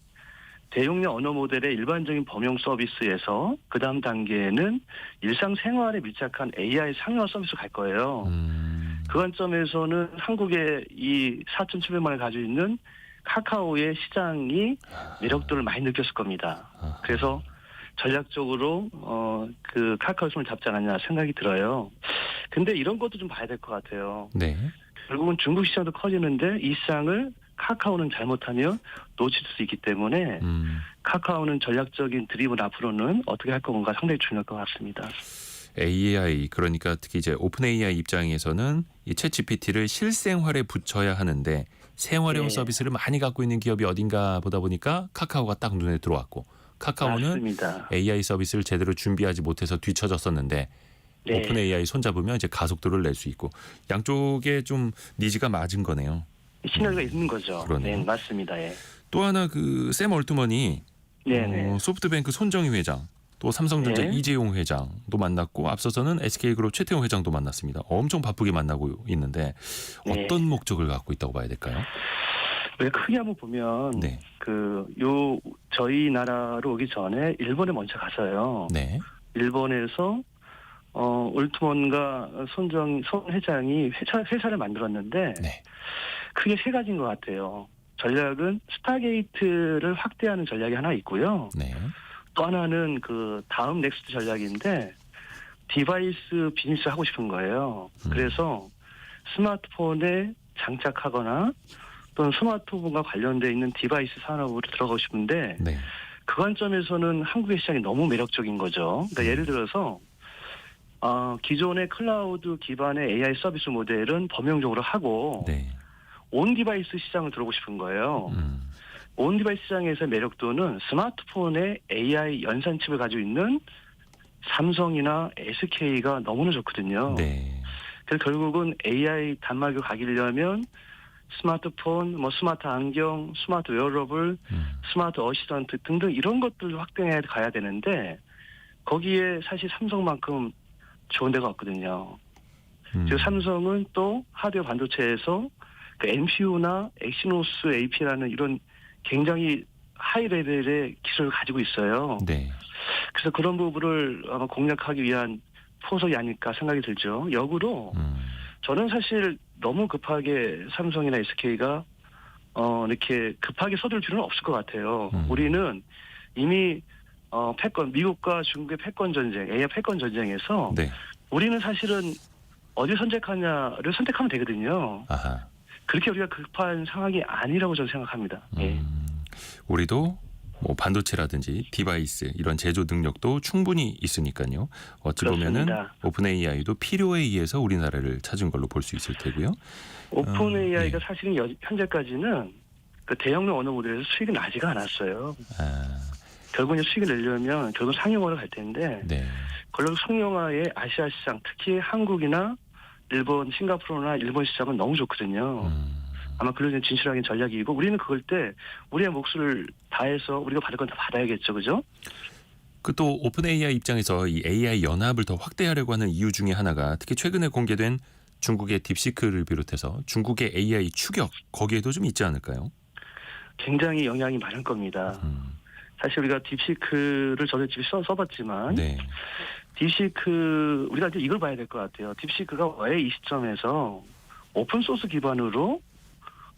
대용량 언어 모델의 일반적인 범용 서비스에서 그 다음 단계는 일상생활에 밀착한 AI 상용화 서비스로 갈 거예요. 그 관점에서는 한국의 이 4,700만 원을 가지고 있는 카카오의 시장이 매력도를 많이 느꼈을 겁니다. 그래서 전략적으로 그 카카오 손을 잡지 않았냐 생각이 들어요. 근데 이런 것도 좀 봐야 될 것 같아요. 네. 결국은 중국 시장도 커지는데 이 시장을 카카오는 잘못하면 놓칠 수 있기 때문에 카카오는 전략적인 드립은 앞으로는 어떻게 할 건가 상당히 중요할 것 같습니다. AI 그러니까 특히 이제 오픈 AI 입장에서는 이 챗GPT를 실생활에 붙여야 하는데 생활용 네. 서비스를 많이 갖고 있는 기업이 어딘가 보다 보니까 카카오가 딱 눈에 들어왔고 카카오는 맞습니다. AI 서비스를 제대로 준비하지 못해서 뒤처졌었는데 네. 오픈 AI 손잡으면 이제 가속도를 낼 수 있고 양쪽에 좀 니즈가 맞은 거네요. 시너지가 있는 거죠. 그러네요. 네, 맞습니다. 예. 또 하나 그 샘 얼트먼이 네네. 소프트뱅크 손정희 회장 또 삼성전자 네. 이재용 회장도 만났고 앞서서는 SK그룹 최태용 회장도 만났습니다. 엄청 바쁘게 만나고 있는데 네. 어떤 목적을 갖고 있다고 봐야 될까요? 왜 크게 한번 보면 네. 저희 나라로 오기 전에 일본에 먼저 갔어요. 네. 일본에서 올트먼과 손 회장이 회사를 만들었는데 네. 크게 세 가지인 것 같아요. 전략은 스타게이트를 확대하는 전략이 하나 있고요. 네. 또 하나는 그 다음 넥스트 전략인데 디바이스 비즈니스 하고 싶은 거예요. 그래서 스마트폰에 장착하거나 또는 스마트폰과 관련되어 있는 디바이스 산업으로 들어가고 싶은데 네. 그 관점에서는 한국의 시장이 너무 매력적인 거죠. 그러니까 예를 들어서 기존의 클라우드 기반의 AI 서비스 모델은 범용적으로 하고 네. 온 디바이스 시장을 들어오고 싶은 거예요. 온 디바이스 시장에서의 매력도는 스마트폰에 AI 연산 칩을 가지고 있는 삼성이나 SK가 너무나 좋거든요. 네. 그래서 결국은 AI 단말기로 가기려면 스마트폰, 스마트 안경, 스마트 웨어러블, 스마트 어시스턴트 등등 이런 것들을 확대해 가야 되는데 거기에 사실 삼성만큼 좋은 데가 없거든요. 그리고 삼성은 또 하드웨어 반도체에서 그 NPU나 엑시노스 AP라는 이런 굉장히 하이 레벨의 기술을 가지고 있어요. 네. 그래서 그런 부분을 아마 공략하기 위한 포석이 아닐까 생각이 들죠. 역으로 저는 사실 너무 급하게 삼성이나 SK가 이렇게 급하게 서둘 필요는 없을 것 같아요. 우리는 이미 패권, 미국과 중국의 패권 전쟁, AI 패권 전쟁에서 네. 우리는 사실은 어디 선택하냐를 선택하면 되거든요. 아하. 그렇게 우리가 급한 상황이 아니라고 저는 생각합니다. 예. 우리도 뭐 반도체라든지 디바이스 이런 제조 능력도 충분히 있으니까요. 어찌 보면은 그렇습니다. 오픈 AI도 필요에 의해서 우리나라를 찾은 걸로 볼 수 있을 테고요. 오픈 AI가 네. 사실은 현재까지는 그 대형용 언어 모델에서 수익이 나지가 않았어요. 결국 이제 수익을 내려면 결국 상용화로 갈 텐데 네. 결국 상용화의 아시아 시장, 특히 한국이나 일본, 싱가포르나 일본 시장은 너무 좋거든요. 아마 그런 진실하게 전략이고 우리는 그걸 때 우리의 몫을 다해서 우리가 받을 건 다 받아야겠죠, 그죠? 그 또 오픈 AI 입장에서 이 AI 연합을 더 확대하려고 하는 이유 중에 하나가 특히 최근에 공개된 중국의 딥시크를 비롯해서 중국의 AI 추격 거기에도 좀 있지 않을까요? 굉장히 영향이 많을 겁니다. 사실 우리가 딥시크를 저도 집에 써봤지만 네. 딥시크 우리가 이제 이걸 봐야 될 것 같아요. 딥시크가 왜 이 시점에서 오픈 소스 기반으로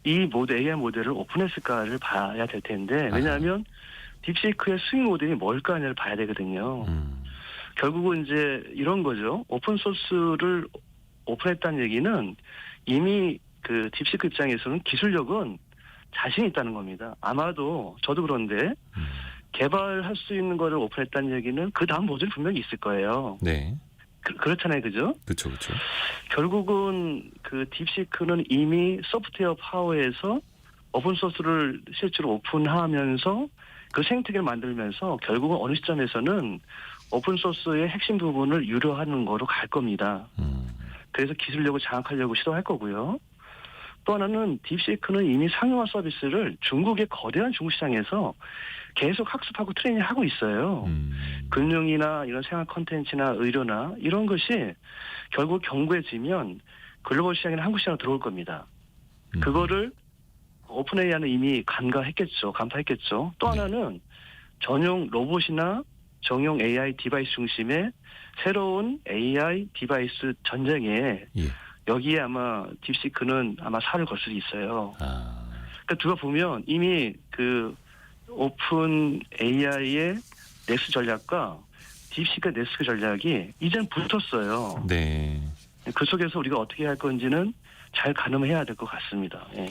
이 AI 모델을 오픈했을까를 봐야 될 텐데 왜냐하면 딥시크의 수익 모델이 뭘까를 봐야 되거든요. 결국은 이제 이런 거죠. 오픈 소스를 오픈했다는 얘기는 이미 그 딥시크 입장에서는 기술력은 자신이 있다는 겁니다. 아마도 저도 그런데 개발할 수 있는 거를 오픈했다는 얘기는 그 다음 모델이 분명히 있을 거예요. 네. 그렇잖아요, 그죠? 그렇죠, 그렇죠. 결국은 그 딥시크는 이미 소프트웨어 파워에서 오픈 소스를 실제로 오픈하면서 그 생태계를 만들면서 결국은 어느 시점에서는 오픈 소스의 핵심 부분을 유료하는 거로 갈 겁니다. 그래서 기술력을 장악하려고 시도할 거고요. 또 하나는 딥시크는 이미 상용화 서비스를 중국의 거대한 중국 시장에서 계속 학습하고 트레이닝하고 있어요. 금융이나 이런 생활 콘텐츠나 의료나 이런 것이 결국 견고해지면 글로벌 시장이나 한국 시장으로 들어올 겁니다. 그거를 오픈 AI는 이미 간파했겠죠. 또 하나는 전용 로봇이나 정용 AI 디바이스 중심의 새로운 AI 디바이스 전쟁에 예. 여기에 아마 딥시크는 아마 살을 걸 수도 있어요. 아, 그러니까 누가 보면 이미 그 오픈 AI의 넥스 전략과 딥시크 넥스 전략이 이젠 붙었어요. 네. 그 속에서 우리가 어떻게 할 건지는 잘 가늠해야 될 것 같습니다. 예.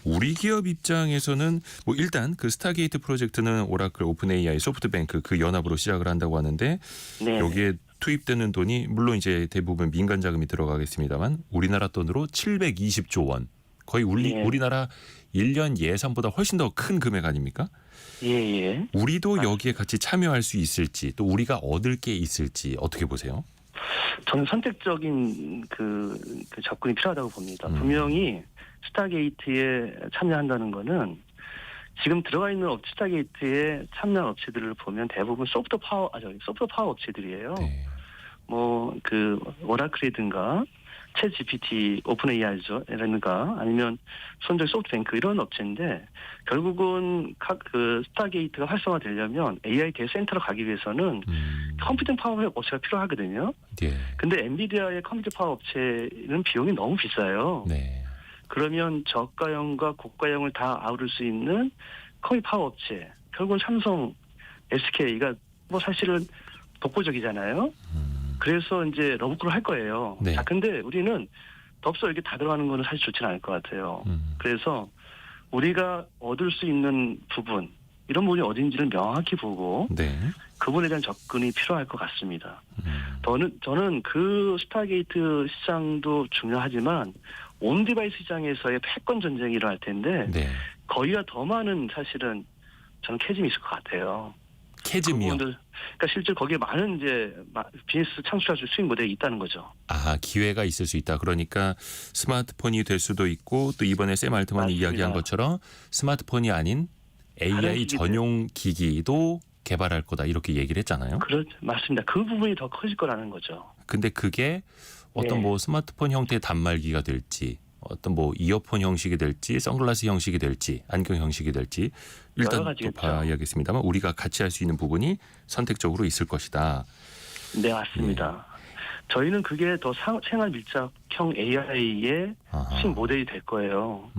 우리 기업 입장에서는 뭐 일단 그 스타게이트 프로젝트는 오라클, 오픈 AI, 소프트뱅크 그 연합으로 시작을 한다고 하는데 네. 여기에 투입되는 돈이 물론 이제 대부분 민간 자금이 들어가겠습니다만 우리나라 돈으로 720조 원. 거의 네. 우리나라 1년 예산보다 훨씬 더 큰 금액 아닙니까? 예. 우리도 여기에 같이 참여할 수 있을지 또 우리가 얻을 게 있을지 어떻게 보세요? 저는 선택적인 그 접근이 필요하다고 봅니다. 분명히 스타게이트에 참여한다는 거는 지금 들어가 있는 스타게이트에 참여한 업체들을 보면 대부분 소프트 파워 업체들이에요. 네. 뭐 그 오라클이든가 챗 GPT, 오픈 AI라든가 아니면 손절 소프트뱅크 이런 업체인데 결국은 그 스타게이트가 활성화되려면 AI 데이터센터로 가기 위해서는 컴퓨팅 파워 업체가 필요하거든요. 예. 근데 엔비디아의 컴퓨팅 파워 업체는 비용이 너무 비싸요. 네. 그러면 저가형과 고가형을 다 아우를 수 있는 컴퓨팅 파워 업체, 결국은 삼성, SK가 뭐 사실은 독보적이잖아요. 그래서 이제 러브콜을 할 거예요. 네. 자, 근데 우리는 덥석 이렇게 다 들어가는 거는 사실 좋지는 않을 것 같아요. 그래서 우리가 얻을 수 있는 부분, 이런 부분이 어딘지를 명확히 보고 네. 그 부분에 대한 접근이 필요할 것 같습니다. 저는 그 스타게이트 시장도 중요하지만 온 디바이스 시장에서의 패권 전쟁이 일어날 텐데 네. 거기가 더 많은 사실은 저는 캐즘이 있을 것 같아요. 캐즘이요. 그러니까 실제 거기에 많은 이제 비즈니스 창출할 수 수익 모델이 있다는 거죠. 아, 기회가 있을 수 있다. 그러니까 스마트폰이 될 수도 있고 또 이번에 샘 알트만이 맞습니다. 이야기한 것처럼 스마트폰이 아닌 AI 기기들. 전용 기기도 개발할 거다 이렇게 얘기를 했잖아요. 맞습니다. 그 부분이 더 커질 거라는 거죠. 근데 그게 어떤 네. 뭐 스마트폰 형태의 단말기가 될지 어떤 뭐 이어폰 형식이 될지 선글라스 형식이 될지 안경 형식이 될지 일단 여러 또 가지겠죠. 봐야겠습니다만 우리가 같이 할 수 있는 부분이 선택적으로 있을 것이다. 네, 맞습니다. 저희는 그게 더 생활 밀착형 AI의 아하. 수익 모델이 될 거예요.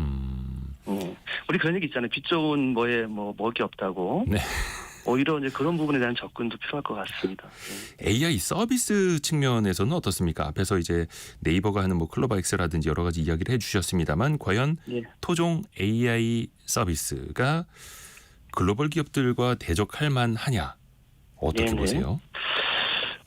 우리 그런 얘기 있잖아요. 빛 좋은 뭐에 먹을 게 없다고. 네. 오히려 이제 그런 부분에 대한 접근도 필요할 것 같습니다. AI 서비스 측면에서는 어떻습니까? 앞에서 이제 네이버가 하는 뭐 클로바엑스라든지 여러 가지 이야기를 해주셨습니다만 과연 예. 토종 AI 서비스가 글로벌 기업들과 대적할 만하냐? 어떻게 네네. 보세요?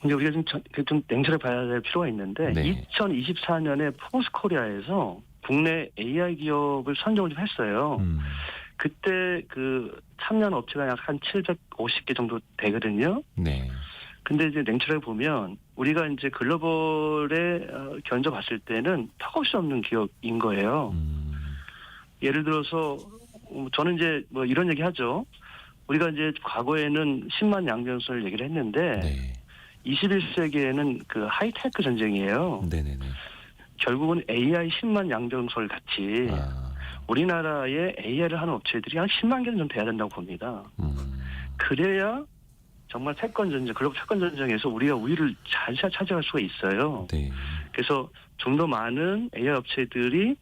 근데 우리가 좀 냉철하게 봐야 될 필요가 있는데 네. 2024년에 포스코리아에서 국내 AI 기업을 선정을 좀 했어요. 그때 그 참여한 업체가 약 한 750개 정도 되거든요. 네. 근데 이제 냉철하게 보면 우리가 이제 글로벌에 견져봤을 때는 턱없이 없는 기업인 거예요. 예를 들어서 저는 이제 뭐 이런 얘기 하죠. 우리가 이제 과거에는 10만 양전설 얘기를 했는데 네. 21세기에는 그 하이테크 전쟁이에요. 네네네. 결국은 AI 10만 양전설 같이 아, 우리나라에 AI를 하는 업체들이 한 10만 개는 좀 돼야 된다고 봅니다. 그래야 정말 패권 전쟁, 글로벌 패권 전쟁에서 우리가 우위를 잘 차지할 수가 있어요. 네. 그래서 좀 더 많은 AI 업체들이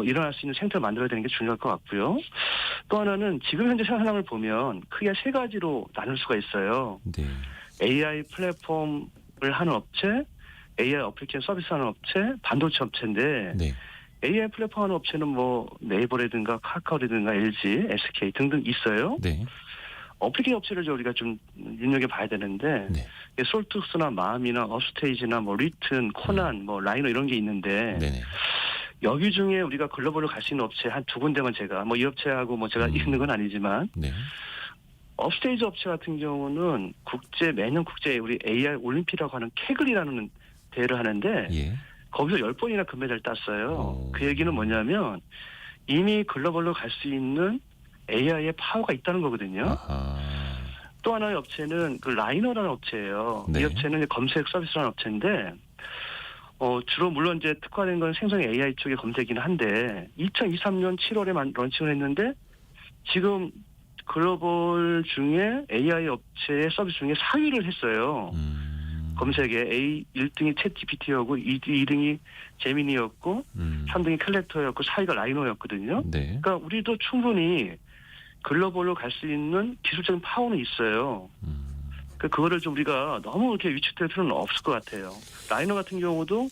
일어날 수 있는 생태를 만들어야 되는 게 중요할 것 같고요. 또 하나는 지금 현재 상황을 보면 크게 세 가지로 나눌 수가 있어요. 네. AI 플랫폼을 하는 업체, AI 어플리케이션 서비스하는 업체, 반도체 업체인데 네. AI 플랫폼 하는 업체는 뭐 네이버라든가 카카오라든가 LG, SK 등등 있어요. 네. 어플리케이션 업체를 우리가 좀 눈여겨봐야 되는데 네. 솔투스나 마음이나 업스테이지나 뭐 리튼, 코난, 뭐 라이노 이런 게 있는데 네네. 여기 중에 우리가 글로벌로 갈 수 있는 업체 한 두 군데만 제가 뭐 이 업체하고 뭐 제가 있는 건 아니지만 네. 업스테이지 업체 같은 경우는 매년 국제 우리 AI 올림픽이라고 하는 케글이라는 대회를 하는데 예. 거기서 10번이나 금메달을 땄어요. 오. 그 얘기는 뭐냐면 이미 글로벌로 갈 수 있는 AI의 파워가 있다는 거거든요. 아하. 또 하나의 업체는 그 라이너라는 업체예요. 네. 이 업체는 이제 검색 서비스라는 업체인데 주로 물론 이제 특화된 건 생성 AI 쪽의 검색이긴 한데 2023년 7월에 런칭을 했는데 지금 글로벌 중에 AI 업체의 서비스 중에 4위를 했어요. 검색에 A 1등이 챗 GPT였고 2등이 제미니였고 3등이 컬렉터였고 4위가 라이노였거든요. 네. 그러니까 우리도 충분히 글로벌로 갈 수 있는 기술적인 파워는 있어요. 그거를 좀 우리가 너무 이렇게 위축될 필요는 없을 것 같아요. 라이너 같은 경우도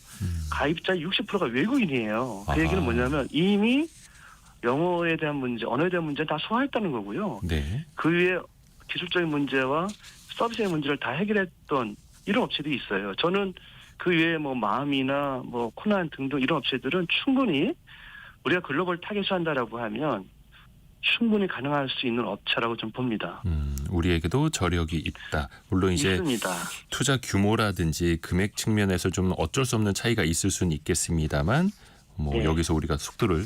가입자 60%가 외국인이에요. 그 얘기는 뭐냐면 이미 영어에 대한 문제, 언어에 대한 문제는 다 소화했다는 거고요. 네. 그 위에 기술적인 문제와 서비스의 문제를 다 해결했던 이런 업체들이 있어요. 저는 그 외에 뭐 마음이나 뭐 코난 등등 이런 업체들은 충분히 우리가 글로벌 타겟을 한다라고 하면 충분히 가능할 수 있는 업체라고 좀 봅니다. 우리에게도 저력이 있다. 물론 이제 있습니다. 투자 규모라든지 금액 측면에서 좀 어쩔 수 없는 차이가 있을 수는 있겠습니다만 뭐 네. 여기서 우리가 속도를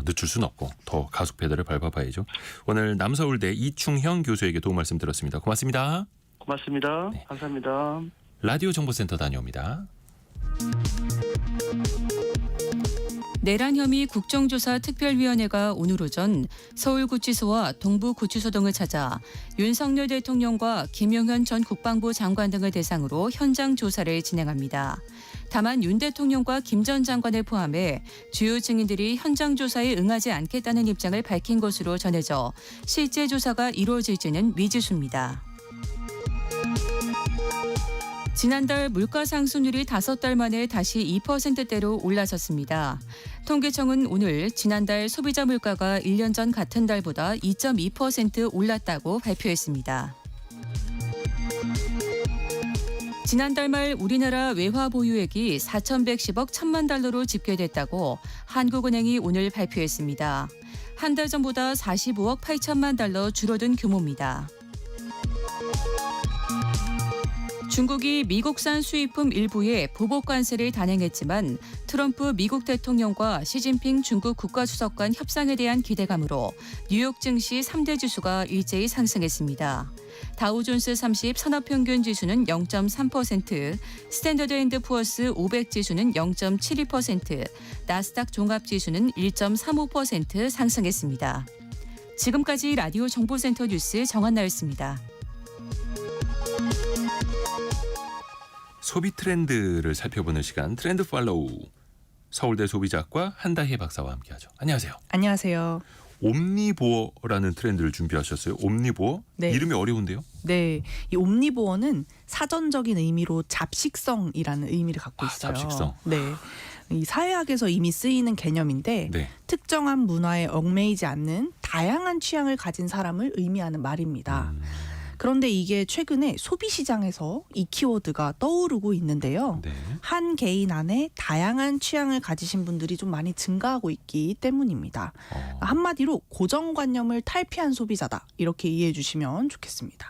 늦출 수는 없고 더 가속 페달을 밟아봐야죠. 오늘 남서울대 이충형 교수에게 도움 말씀 들었습니다. 고맙습니다. 고맙습니다. 네. 감사합니다. 라디오 정보센터 다녀옵니다. 내란 혐의 국정조사 특별위원회가 오늘 오전 서울구치소와 동부구치소 등을 찾아 윤석열 대통령과 김용현 전 국방부 장관 등을 대상으로 현장 조사를 진행합니다. 다만 윤 대통령과 김 전 장관을 포함해 주요 증인들이 현장 조사에 응하지 않겠다는 입장을 밝힌 것으로 전해져 실제 조사가 이루어질지는 미지수입니다. 지난달 물가 상승률이 5달 만에 다시 2%대로 올라섰습니다. 통계청은 오늘 지난달 소비자 물가가 1년 전 같은 달보다 2.2% 올랐다고 발표했습니다. 지난달 말 우리나라 외화 보유액이 4,110억 1천만 달러로 집계됐다고 한국은행이 오늘 발표했습니다. 한 달 전보다 45억 8천만 달러 줄어든 규모입니다. 중국이 미국산 수입품 일부에 보복 관세를 단행했지만 트럼프 미국 대통령과 시진핑 중국 국가주석 간 협상에 대한 기대감으로 뉴욕 증시 3대 지수가 일제히 상승했습니다. 다우존스 30 산업평균 지수는 0.3%, 스탠더드앤드푸어스 500 지수는 0.72%, 나스닥 종합 지수는 1.35% 상승했습니다. 지금까지 라디오 정보센터 뉴스 정한나였습니다. 소비 트렌드를 살펴보는 시간 트렌드 팔로우. 서울대 소비자학과 한다혜 박사와 함께하죠. 안녕하세요. 안녕하세요. 옴니보어라는 트렌드를 준비하셨어요. 옴니보어? 네. 이름이 어려운데요? 네, 이 옴니보어는 사전적인 의미로 잡식성이라는 의미를 갖고 있어요. 잡식성. 네. 이 사회학에서 이미 쓰이는 개념인데 네. 특정한 문화에 얽매이지 않는 다양한 취향을 가진 사람을 의미하는 말입니다. 그런데 이게 최근에 소비 시장에서 이 키워드가 떠오르고 있는데요. 네. 한 개인 안에 다양한 취향을 가지신 분들이 좀 많이 증가하고 있기 때문입니다. 한마디로 고정관념을 탈피한 소비자다. 이렇게 이해해 주시면 좋겠습니다.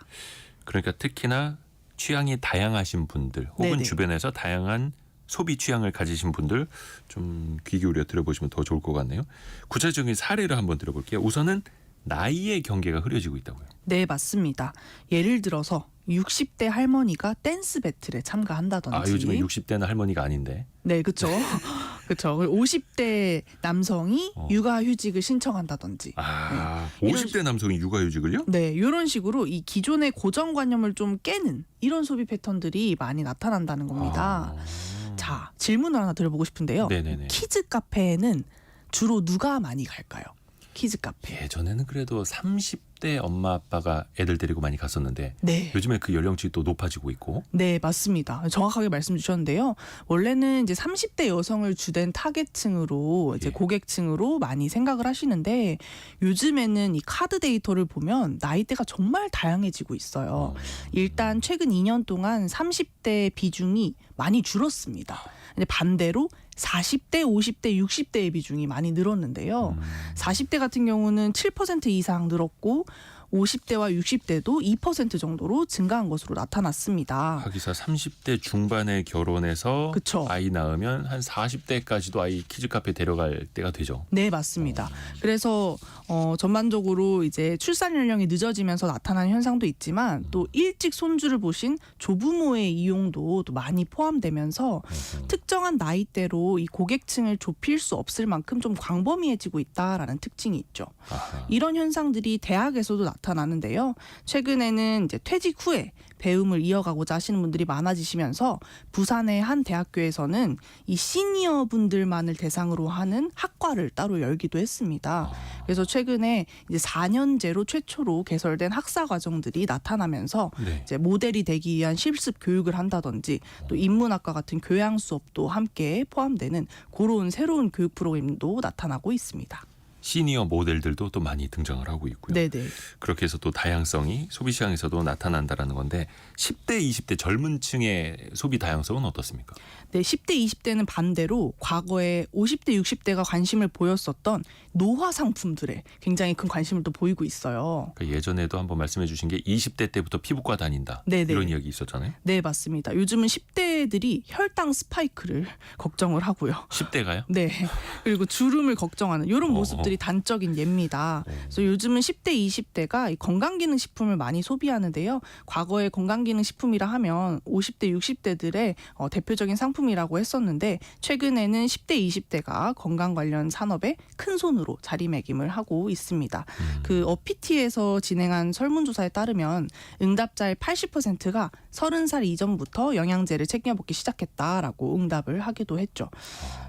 그러니까 특히나 취향이 다양하신 분들 혹은 네네. 주변에서 다양한 소비 취향을 가지신 분들 좀 귀 기울여 들어보시면 더 좋을 것 같네요. 구체적인 사례를 한번 들어볼게요. 우선은 나이의 경계가 흐려지고 있다고요. 네, 맞습니다. 예를 들어서 60대 할머니가 댄스 배틀에 참가한다든지. 아, 요즘에 60대는 할머니가 아닌데. 네, 그렇죠. 그렇죠. 50대 남성이 육아휴직을 신청한다든지. 아, 네. 50대 남성이 육아휴직을요? 네, 이런 식으로 이 기존의 고정관념을 좀 깨는 이런 소비 패턴들이 많이 나타난다는 겁니다. 자, 질문을 하나 드려보고 싶은데요. 네네네. 키즈 카페에는 주로 누가 많이 갈까요? 키즈 카페. 예전에는 그래도 30대 엄마 아빠가 애들 데리고 많이 갔었는데 네. 요즘에 그 연령층이 또 높아지고 있고. 네, 맞습니다. 정확하게 말씀 주셨는데요. 원래는 이제 30대 여성을 주된 타겟층으로 이제 예. 고객층으로 많이 생각을 하시는데 요즘에는 이 카드 데이터를 보면 나이대가 정말 다양해지고 있어요. 일단 최근 2년 동안 30대 비중이 많이 줄었습니다. 근데 반대로 40대, 50대, 60대의 비중이 많이 늘었는데요. 40대 같은 경우는 7% 이상 늘었고 50대와 60대도 2% 정도로 증가한 것으로 나타났습니다. 하기사 30대 중반에 결혼해서 그쵸. 아이 낳으면 한 40대까지도 아이 키즈 카페 데려갈 때가 되죠. 네, 맞습니다. 그래서 전반적으로 이제 출산 연령이 늦어지면서 나타나는 현상도 있지만 또 일찍 손주를 보신 조부모의 이용도 또 많이 포함되면서 특정한 나이대로 이 고객층을 좁힐 수 없을 만큼 좀 광범위해지고 있다라는 특징이 있죠. 아하. 이런 현상들이 대학에서도 나타나는데요. 최근에는 이제 퇴직 후에 배움을 이어가고자 하시는 분들이 많아지시면서 부산의 한 대학교에서는 이 시니어 분들만을 대상으로 하는 학과를 따로 열기도 했습니다. 그래서 최근에 이제 4년제로 최초로 개설된 학사 과정들이 나타나면서 네. 이제 모델이 되기 위한 실습 교육을 한다든지 또 인문학과 같은 교양 수업도 함께 포함되는 그런 새로운 교육 프로그램도 나타나고 있습니다. 시니어 모델들도 또 많이 등장을 하고 있고요. 네네. 그렇게 해서 또 다양성이 소비 시장에서도 나타난다라는 건데 10대, 20대 젊은 층의 소비 다양성은 어떻습니까? 네, 10대, 20대는 반대로 과거에 50대, 60대가 관심을 보였었던 노화 상품들에 굉장히 큰 관심을 또 보이고 있어요. 그러니까 예전에도 한번 말씀해 주신 게 20대 때부터 피부과 다닌다. 네네. 이런 이야기 있었잖아요. 네, 맞습니다. 요즘은 10대들이 혈당 스파이크를 걱정을 하고요. 10대가요? 네. 그리고 주름을 걱정하는 이런 모습들이 단적인 예입니다. 그래서 요즘은 10대, 20대가 건강기능식품을 많이 소비하는데요. 과거에 건강기능식품이라 하면 50대, 60대들의 대표적인 상품이라고 했었는데 최근에는 10대, 20대가 건강 관련 산업에 큰 손으로 자리매김을 하고 있습니다. 그 어피티에서 진행한 설문조사에 따르면 응답자의 80%가 30살 이전부터 영양제를 챙겨 먹기 시작했다라고 응답을 하기도 했죠.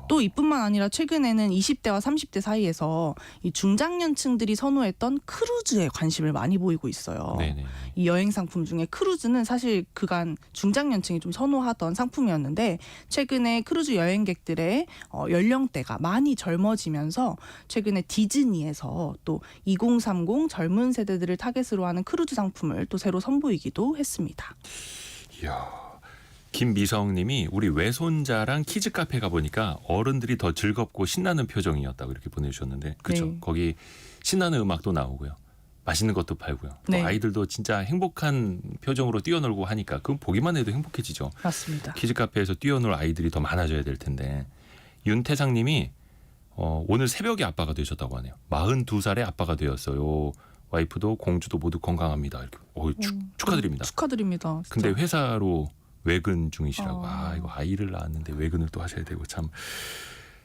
또 이뿐만 아니라 최근에는 20대와 30대 사이에서 이 중장년층들이 선호했던 크루즈에 관심을 많이 보이고 있어요. 네네. 이 여행 상품 중에 크루즈는 사실 그간 중장년층이 좀 선호하던 상품이었는데 최근에 크루즈 여행객들의 연령대가 많이 젊어지면서 최근에 디즈니에서 또 2030 젊은 세대들을 타겟으로 하는 크루즈 상품을 또 새로 선보이기도 했습니다. 이야. 김미성님이 우리 외손자랑 키즈 카페 가보니까 어른들이 더 즐겁고 신나는 표정이었다고 이렇게 보내주셨는데 그렇죠. 네. 거기 신나는 음악도 나오고요. 맛있는 것도 팔고요. 또 네. 아이들도 진짜 행복한 표정으로 뛰어놀고 하니까 그건 보기만 해도 행복해지죠. 맞습니다. 키즈 카페에서 뛰어놀 아이들이 더 많아져야 될 텐데 윤태상님이 오늘 새벽에 아빠가 되셨다고 하네요. 42살에 아빠가 되었어요. 와이프도 공주도 모두 건강합니다. 이렇게 축하드립니다. 축하드립니다. 진짜. 근데 회사로 외근 중이시라고. 아. 이거 아이를 낳았는데 외근을 또 하셔야 되고 참.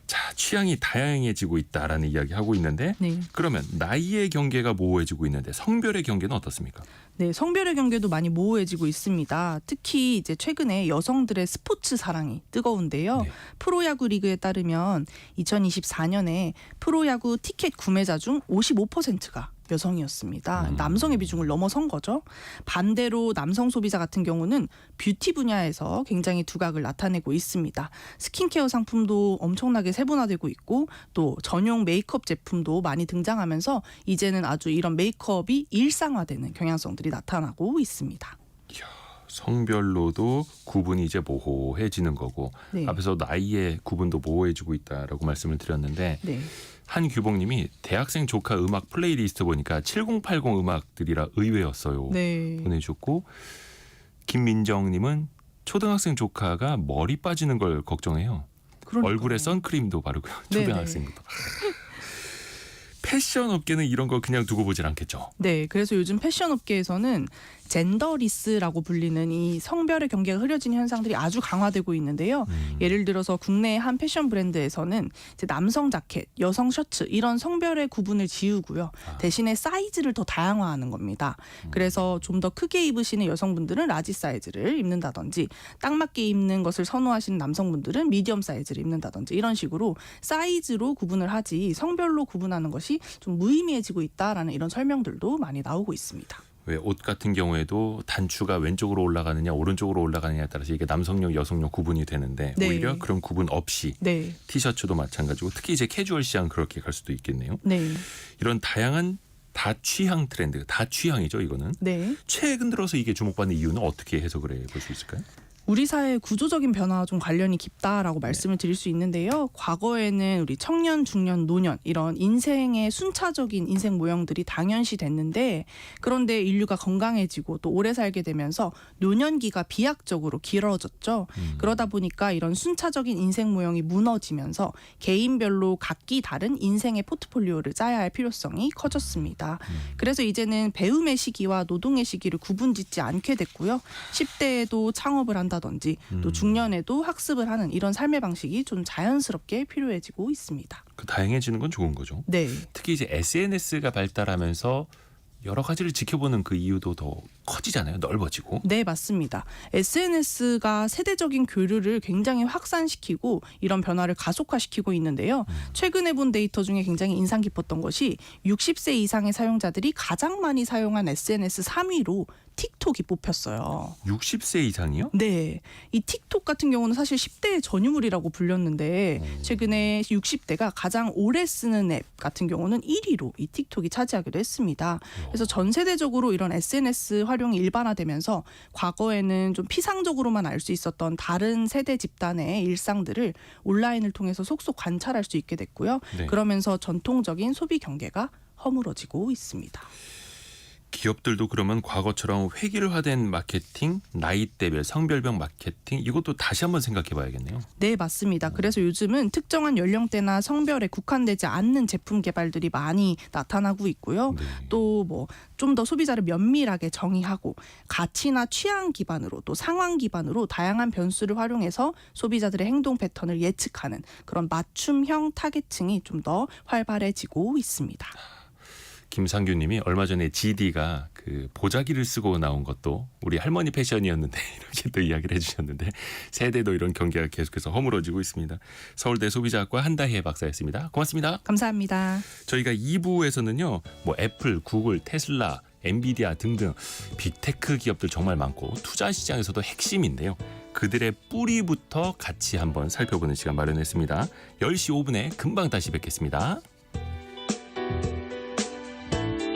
자, 취향이 다양해지고 있다라는 이야기 하고 있는데 네. 그러면 나이의 경계가 모호해지고 있는데 성별의 경계는 어떻습니까? 네, 성별의 경계도 많이 모호해지고 있습니다. 특히 이제 최근에 여성들의 스포츠 사랑이 뜨거운데요. 네. 프로야구 리그에 따르면 2024년에 프로야구 티켓 구매자 중 55%가 여성이었습니다. 남성의 비중을 넘어선 거죠. 반대로 남성 소비자 같은 경우는 뷰티 분야에서 굉장히 두각을 나타내고 있습니다. 스킨케어 상품도 엄청나게 세분화되고 있고 또 전용 메이크업 제품도 많이 등장하면서 이제는 아주 이런 메이크업이 일상화되는 경향성들이 나타나고 있습니다. 성별로도 구분이 이제 모호해지는 거고 네. 앞에서 나이의 구분도 모호해지고 있다라고 말씀을 드렸는데 네. 한규봉님이 대학생 조카 음악 플레이리스트 보니까 7080 음악들이라 의외였어요. 네. 보내주셨고 김민정님은 초등학생 조카가 머리 빠지는 걸 걱정해요. 그러니까요. 얼굴에 선크림도 바르고요. 네네. 초등학생부터. 패션 업계는 이런 거 그냥 두고 보질 않겠죠. 네, 그래서 요즘 패션 업계에서는 젠더리스라고 불리는 이 성별의 경계가 흐려지는 현상들이 아주 강화되고 있는데요. 예를 들어서 국내의 한 패션 브랜드에서는 이제 남성 자켓, 여성 셔츠 이런 성별의 구분을 지우고요. 대신에 사이즈를 더 다양화하는 겁니다. 그래서 좀 더 크게 입으시는 여성분들은 라지 사이즈를 입는다든지 딱 맞게 입는 것을 선호하시는 남성분들은 미디엄 사이즈를 입는다든지 이런 식으로 사이즈로 구분을 하지 성별로 구분하는 것이 좀 무의미해지고 있다라는 이런 설명들도 많이 나오고 있습니다. 왜 옷 같은 경우에도 단추가 왼쪽으로 올라가느냐 오른쪽으로 올라가느냐에 따라서 이게 남성용 여성용 구분이 되는데 네. 오히려 그런 구분 없이 네, 티셔츠도 마찬가지고 특히 이제 캐주얼 시장 그렇게 갈 수도 있겠네요. 네, 이런 다양한 다취향 트렌드, 다취향이죠 이거는. 네. 최근 들어서 이게 주목받는 이유는 어떻게 해석을 해볼 수 있을까요? 우리 사회의 구조적인 변화와 좀 관련이 깊다라고 말씀을 드릴 수 있는데요. 과거에는 우리 청년, 중년, 노년 이런 인생의 순차적인 인생 모형들이 당연시 됐는데 그런데 인류가 건강해지고 또 오래 살게 되면서 노년기가 비약적으로 길어졌죠. 그러다 보니까 이런 순차적인 인생 모형이 무너지면서 개인별로 각기 다른 인생의 포트폴리오를 짜야 할 필요성이 커졌습니다. 그래서 이제는 배움의 시기와 노동의 시기를 구분짓지 않게 됐고요. 10대에도 창업을 한다든지 또 중년에도 학습을 하는 이런 삶의 방식이 좀 자연스럽게 필요해지고 있습니다. 그 다양해지는 건 좋은 거죠. 네, 특히 이제 SNS가 발달하면서 여러 가지를 지켜보는 그 이유도 더 커지잖아요. 넓어지고. 네, 맞습니다. SNS가 세대적인 교류를 굉장히 확산시키고 이런 변화를 가속화시키고 있는데요. 최근에 본 데이터 중에 굉장히 인상 깊었던 것이 60세 이상의 사용자들이 가장 많이 사용한 SNS 3위로 틱톡이 뽑혔어요. 60세 이상이요? 네, 이 틱톡 같은 경우는 사실 10대의 전유물이라고 불렸는데 최근에 60대가 가장 오래 쓰는 앱 같은 경우는 1위로 이 틱톡이 차지하기도 했습니다. 그래서 전 세대적으로 이런 SNS 활용이 일반화되면서 과거에는 좀 피상적으로만 알 수 있었던 다른 세대 집단의 일상들을 온라인을 통해서 속속 관찰할 수 있게 됐고요. 네. 그러면서 전통적인 소비 경계가 허물어지고 있습니다. 기업들도 그러면 과거처럼 획일화된 마케팅, 나이대별, 성별별 마케팅 이것도 다시 한번 생각해 봐야겠네요. 네, 맞습니다. 그래서 요즘은 특정한 연령대나 성별에 국한되지 않는 제품 개발들이 많이 나타나고 있고요. 네. 또 뭐 좀 더 소비자를 면밀하게 정의하고 가치나 취향 기반으로 또 상황 기반으로 다양한 변수를 활용해서 소비자들의 행동 패턴을 예측하는 그런 맞춤형 타겟층이 좀 더 활발해지고 있습니다. 김상규님이 얼마 전에 GD가 그 보자기를 쓰고 나온 것도 우리 할머니 패션이었는데 이렇게 또 이야기를 해주셨는데 세대도 이런 경계가 계속해서 허물어지고 있습니다. 서울대 소비자학과 한다혜 박사였습니다. 고맙습니다. 감사합니다. 저희가 2부에서는요. 뭐 애플, 구글, 테슬라, 엔비디아 등등 빅테크 기업들 정말 많고 투자 시장에서도 핵심인데요. 그들의 뿌리부터 같이 한번 살펴보는 시간 마련했습니다. 10시 5분에 금방 다시 뵙겠습니다.